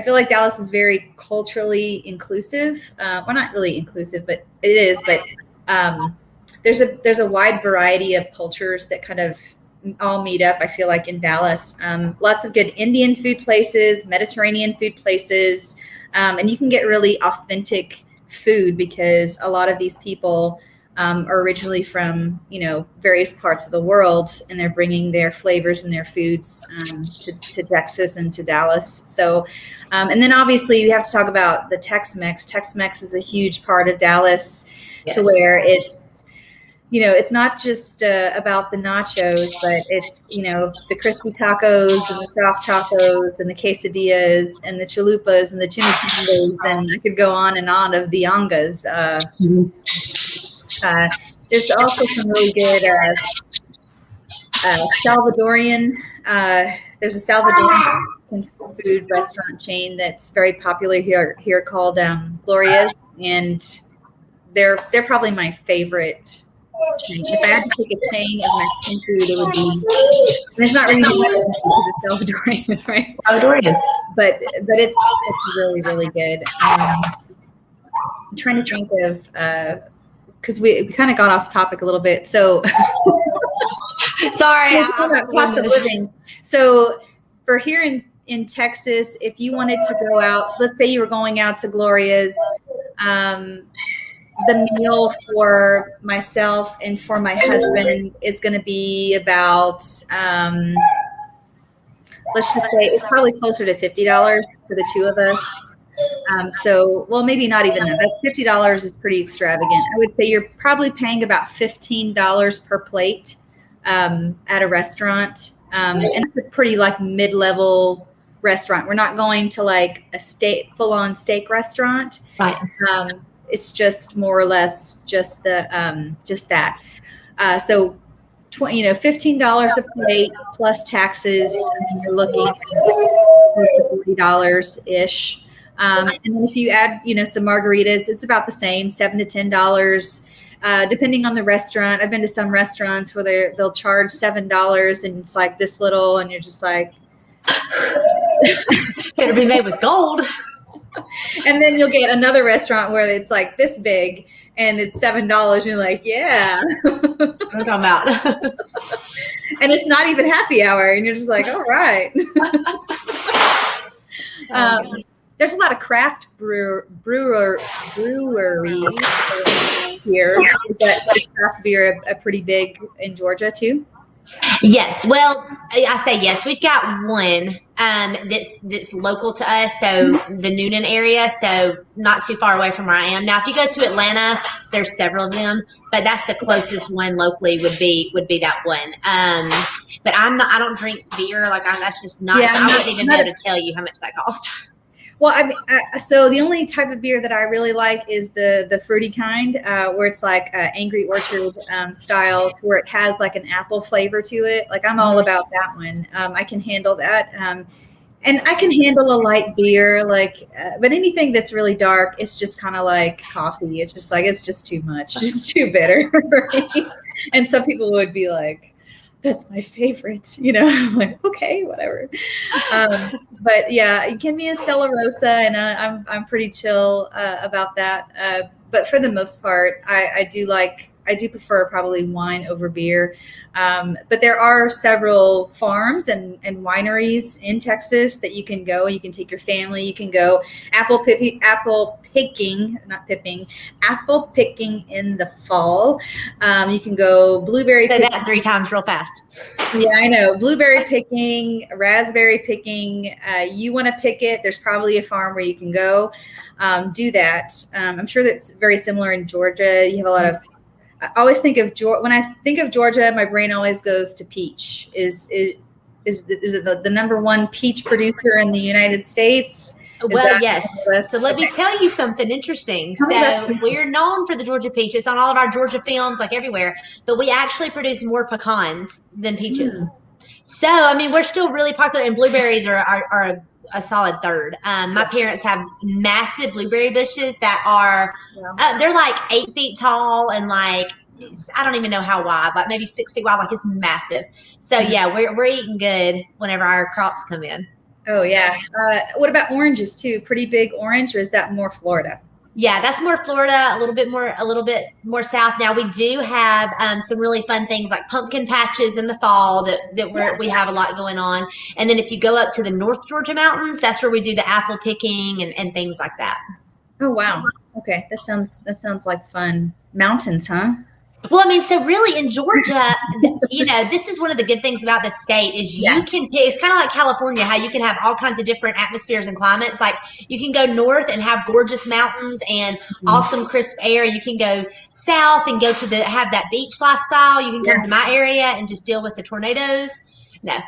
[SPEAKER 1] feel like Dallas is very culturally inclusive. Well, not really inclusive, but it is. But there's a wide variety of cultures that kind of all meet up. I feel like in Dallas, lots of good Indian food places, Mediterranean food places, and you can get really authentic food because a lot of these people are originally from various parts of the world, and they're bringing their flavors and their foods to Texas and to Dallas. So and then obviously we have to talk about the Tex-Mex. Tex-Mex is a huge part of Dallas. Yes. To where it's it's not just about the nachos, but it's, the crispy tacos and the soft tacos and the quesadillas and the chalupas and the chimichangas, and I could go on and on of the yangas. There's also some really good Salvadorian. There's a Salvadorian food restaurant chain that's very popular here called Gloria's, and they're probably my favorite. If I had to pick a chain of Mexican food, it would be. And it's not really the Salvadorian, right?
[SPEAKER 2] Salvadorian,
[SPEAKER 1] but it's really, really good. I'm trying to think of because we kind of got off topic a little bit. So
[SPEAKER 2] sorry,
[SPEAKER 1] cost of living. So for here in Texas, if you wanted to go out, let's say you were going out to Gloria's. The meal for myself and for my husband is going to be about, let's just say it's probably closer to $50 for the two of us. So, well, maybe not even that. That's $50 is pretty extravagant. I would say you're probably paying about $15 per plate at a restaurant. And it's a pretty like mid-level restaurant. We're not going to like a full-on steak restaurant.
[SPEAKER 2] Right.
[SPEAKER 1] It's just more or less just the just that. So, $15 a plate plus taxes. You're looking at $40 ish. And then if you add, some margaritas, it's about the same, $7 to $10. Depending on the restaurant. I've been to some restaurants where they'll charge $7 and it's like this little, and you're just like,
[SPEAKER 2] better be made with gold.
[SPEAKER 1] And then you'll get another restaurant where it's like this big and it's $7. And you're like, yeah.
[SPEAKER 2] What I'm talking about.
[SPEAKER 1] And it's not even happy hour. And you're just like, all right. There's a lot of craft breweries here. Is craft beer a pretty big in Georgia too?
[SPEAKER 2] Yes. Well, I say yes. We've got one that's local to us, so the Noonan area, so not too far away from where I am. Now, if you go to Atlanta, there's several of them, but that's the closest one locally would be that one. But I don't drink beer. Like that's just not. Yeah, so I wouldn't even be able to tell you how much that costs.
[SPEAKER 1] Well, so the only type of beer that I really like is the fruity kind, where it's like Angry Orchard style, where it has like an apple flavor to it. Like I'm all about that one. I can handle that, and I can handle a light beer. But anything that's really dark, it's just kind of like coffee. It's just like it's just too much. It's too bitter. And some people would be like, that's my favorite, I'm like, okay, whatever. But yeah, give me a Stella Rosa, and I'm pretty chill about that. But for the most part, I do like I do prefer probably wine over beer. But there are several farms and wineries in Texas that you can go. You can take your family. You can go apple picking, apple picking in the fall. You can go blueberry
[SPEAKER 2] Say
[SPEAKER 1] picking.
[SPEAKER 2] that 3 times real fast.
[SPEAKER 1] Yeah, I know. Blueberry picking, raspberry picking. You want to pick it. There's probably a farm where you can go do that. I'm sure that's very similar in Georgia. You have a lot of. I always think of when I think of Georgia, my brain always goes to peach. Is it the number one peach producer in the United States?
[SPEAKER 2] Well, yes. So let me tell you something interesting. So we're known for the Georgia peach. It's on all of our Georgia films, like everywhere. But we actually produce more pecans than peaches. So, I mean, we're still really popular. And blueberries are a solid third. My parents have massive blueberry bushes that are, they're like 8 feet tall and like, I don't even know how wide, like maybe 6 feet wide. Like it's massive. So yeah, we're eating good whenever our crops come in.
[SPEAKER 1] Oh yeah. What about oranges too? Pretty big orange, or is that more Florida?
[SPEAKER 2] Yeah, that's more Florida, a little bit more south. Now we do have some really fun things like pumpkin patches in the fall that we have a lot going on. And then if you go up to the North Georgia mountains, that's where we do the apple picking and things like that.
[SPEAKER 1] Oh wow. Okay, that sounds like fun. Mountains, huh?
[SPEAKER 2] Well, I mean, so really in Georgia, this is one of the good things about the state is you can pick, it's kind of like California, how you can have all kinds of different atmospheres and climates. Like you can go north and have gorgeous mountains and awesome crisp air. You can go south and have that beach lifestyle. You can come to my area and just deal with the tornadoes. No,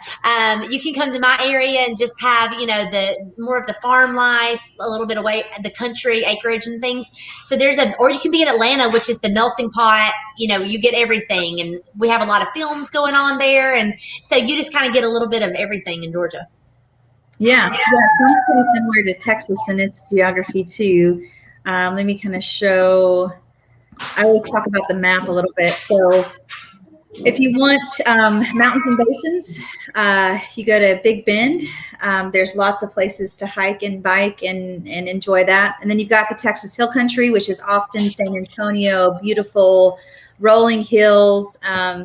[SPEAKER 2] you can come to my area and just have, the more of the farm life, a little bit away the country acreage and things. So or you can be in Atlanta, which is the melting pot. You get everything, and we have a lot of films going on there, and so you just kind of get a little bit of everything in Georgia.
[SPEAKER 1] Yeah, it sounds pretty similar to Texas in its geography too. Let me kind of show. I always talk about the map a little bit, so. If you want mountains and basins, you go to Big Bend. There's lots of places to hike and bike and enjoy that. And then you've got the Texas Hill Country, which is Austin, San Antonio, beautiful rolling hills,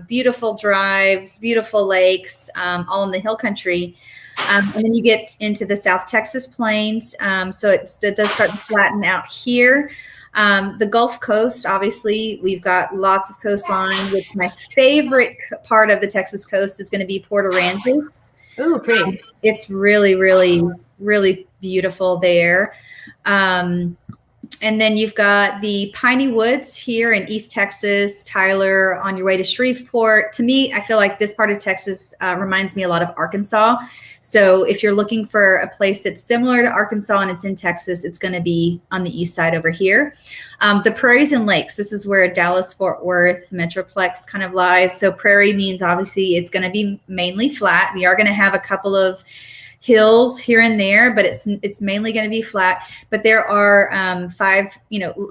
[SPEAKER 1] beautiful drives, beautiful lakes, all in the hill country. And then you get into the South Texas plains. So it does start to flatten out here. The Gulf Coast, obviously, we've got lots of coastline. Which my favorite part of the Texas coast is going to be Port Aransas.
[SPEAKER 2] Ooh, pretty.
[SPEAKER 1] It's really, really, really beautiful there. And then you've got the Piney Woods here in East Texas, Tyler, on your way to Shreveport. To me, I feel like this part of Texas reminds me a lot of Arkansas. So if you're looking for a place that's similar to Arkansas and it's in Texas, it's going to be on the east side over here. The prairies and lakes, this is where Dallas-Fort Worth Metroplex kind of lies. So prairie means obviously it's going to be mainly flat. We are going to have a couple of hills here and there, but it's mainly going to be flat. But there are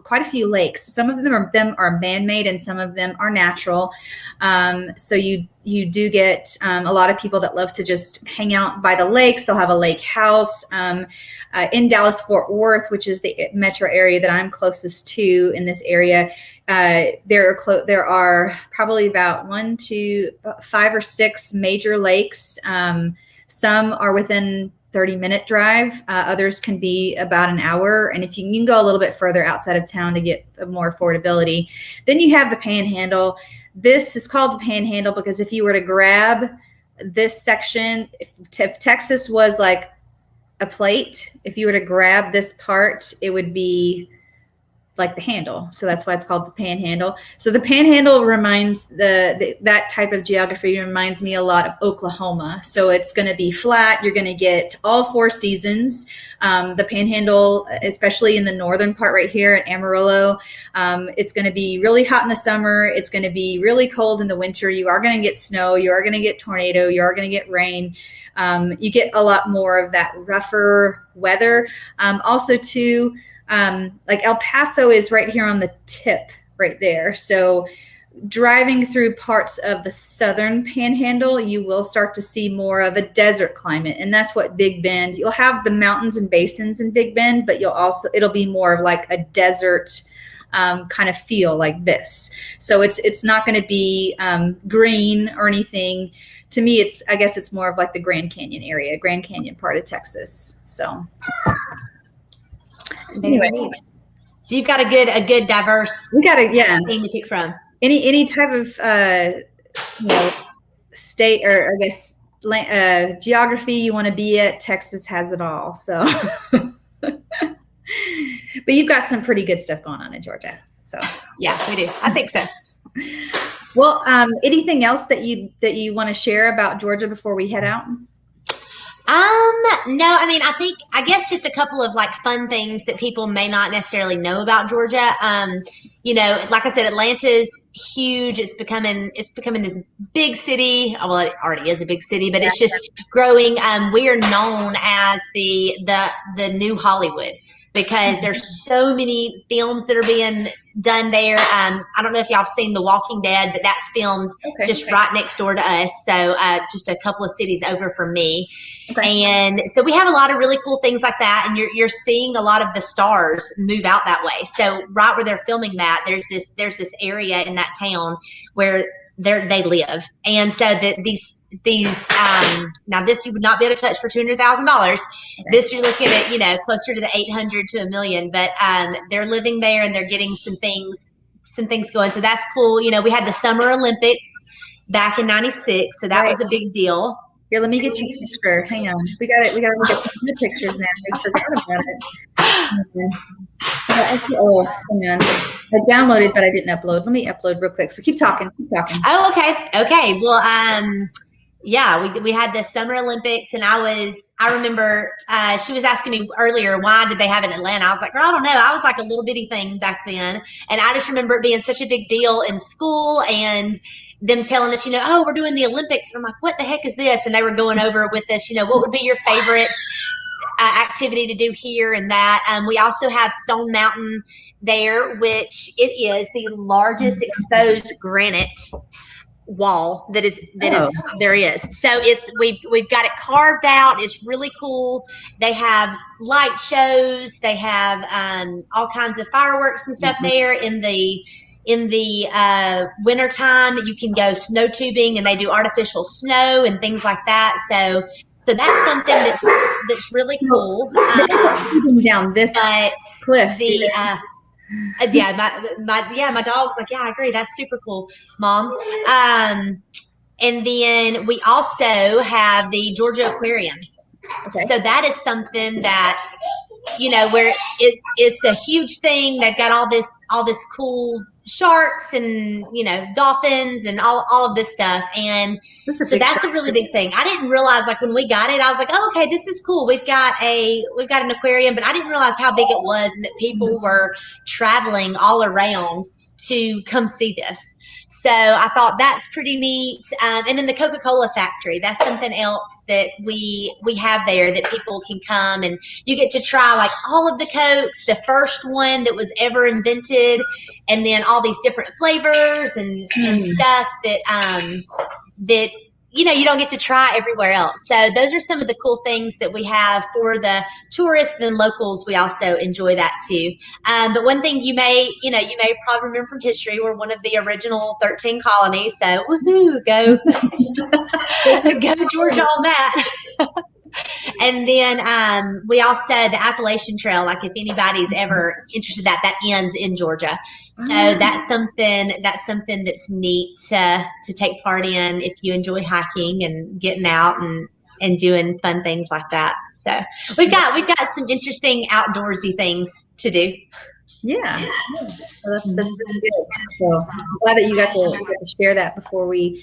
[SPEAKER 1] quite a few lakes. Some of them are man-made and some of them are natural. So you do get a lot of people that love to just hang out by the lakes. They'll have a lake house in Dallas-Fort Worth, which is the metro area that I'm closest to in this area. There are probably about 5 or 6 major lakes. Some are within 30-minute drive. Others can be about an hour. And if you can go a little bit further outside of town to get more affordability. Then you have the Panhandle. This is called the Panhandle because if you were to grab this section, if Texas was like a plate, if you were to grab this part, it would be like the handle. So that's why it's called the Panhandle. So the Panhandle reminds that type of geography reminds me a lot of Oklahoma. So it's going to be flat. You're going to get all 4 seasons. The Panhandle, especially in the northern part right here at Amarillo, it's going to be really hot in the summer. It's going to be really cold in the winter. You are going to get snow. You are going to get tornado. You are going to get rain. You get a lot more of that rougher weather. Also too, like El Paso is right here on the tip right there. So driving through parts of the southern Panhandle, you will start to see more of a desert climate. And that's what Big Bend, you'll have the mountains and basins in Big Bend, but it'll be more of like a desert kind of feel like this. So it's not going to be green or anything. To me, I guess it's more of like the Grand Canyon area, Grand Canyon part of Texas. So anyway.
[SPEAKER 2] So you've got a good diverse
[SPEAKER 1] we got to
[SPEAKER 2] thing to pick from.
[SPEAKER 1] Any type of state, or I guess geography you want to be at, Texas has it all. So but you've got some pretty good stuff going on in Georgia. So
[SPEAKER 2] yeah, we do. I think so.
[SPEAKER 1] Well, anything else that you want to share about Georgia before we head out?
[SPEAKER 2] No, I mean, I guess just a couple of like fun things that people may not necessarily know about Georgia. Like I said, Atlanta's huge. It's becoming this big city. Well, it already is a big city, but it's just growing. We are known as the new Hollywood, because there's so many films that are being done there. I don't know if y'all have seen The Walking Dead, but that's filmed just right next door to us. So just a couple of cities over from me. Okay. And so we have a lot of really cool things like that. And you're seeing a lot of the stars move out that way. So right where they're filming that, there's this area in that town where they live. And so these now this you would not be able to touch for $200,000. Okay. This you're looking at, closer to the 800 to $1 million, but they're living there and they're getting some things going. So that's cool. We had the Summer Olympics back in '96. So that was a big deal.
[SPEAKER 1] Here, let me get you a picture. Hang on. We got to look at some good pictures now. I forgot about it. Oh, hang on. I downloaded, but I didn't upload. Let me upload real quick. So keep talking.
[SPEAKER 2] Oh, okay. Well, yeah, we had the Summer Olympics, and I remember she was asking me earlier, why did they have it in Atlanta? I was like, girl, I don't know. I was like a little bitty thing back then. And I just remember it being such a big deal in school, and them telling us, oh, we're doing the Olympics. And I'm like, what the heck is this? And they were going over with us, what would be your favorite activity to do here and that. We also have Stone Mountain there, which it is the largest exposed granite wall that is there is. So we've got it carved out. It's really cool. They have light shows. They have all kinds of fireworks and stuff there. In the winter time, you can go snow tubing, and they do artificial snow and things like that. So that's something that's really cool.
[SPEAKER 1] Down this cliff.
[SPEAKER 2] My dog's like, yeah, I agree. That's super cool, Mom. And then we also have the Georgia Aquarium. Okay. So that is something that, where it's a huge thing. They've got all this cool sharks and, dolphins and all of this stuff. And so that's a really big thing. I didn't realize, like, when we got it, I was like, oh, okay, this is cool. We've got an aquarium, but I didn't realize how big it was and that people were traveling all around to come see this. So I thought that's pretty neat. And then the Coca-Cola Factory, that's something else that we have there that people can come, and you get to try like all of the Cokes, the first one that was ever invented, and then all these different flavors and stuff that you don't get to try everywhere else. So those are some of the cool things that we have for the tourists and locals. We also enjoy that too. But one thing you may probably remember from history, we're one of the original 13 colonies. So woohoo, go Georgia on that. And then we also, the Appalachian Trail, like if anybody's ever interested, that ends in Georgia. So that's something that's neat to take part in if you enjoy hiking and getting out and doing fun things like that. So we've got some interesting outdoorsy things to do.
[SPEAKER 1] Yeah. Well, that's pretty good. So I'm glad that you got to share that before we.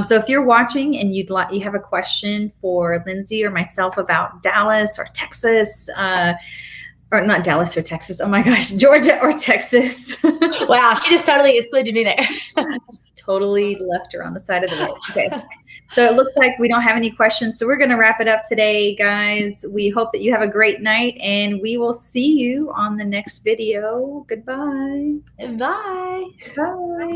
[SPEAKER 1] So if you're watching and you have a question for Lindsey or myself about Dallas or Texas, or not Dallas or Texas. Oh my gosh, Georgia or Texas.
[SPEAKER 2] Wow, she just totally excluded me there.
[SPEAKER 1] Just totally left her on the side of the road. Okay. So it looks like we don't have any questions. So we're going to wrap it up today, guys. We hope that you have a great night, and we will see you on the next video. Goodbye.
[SPEAKER 2] Bye.
[SPEAKER 1] Bye.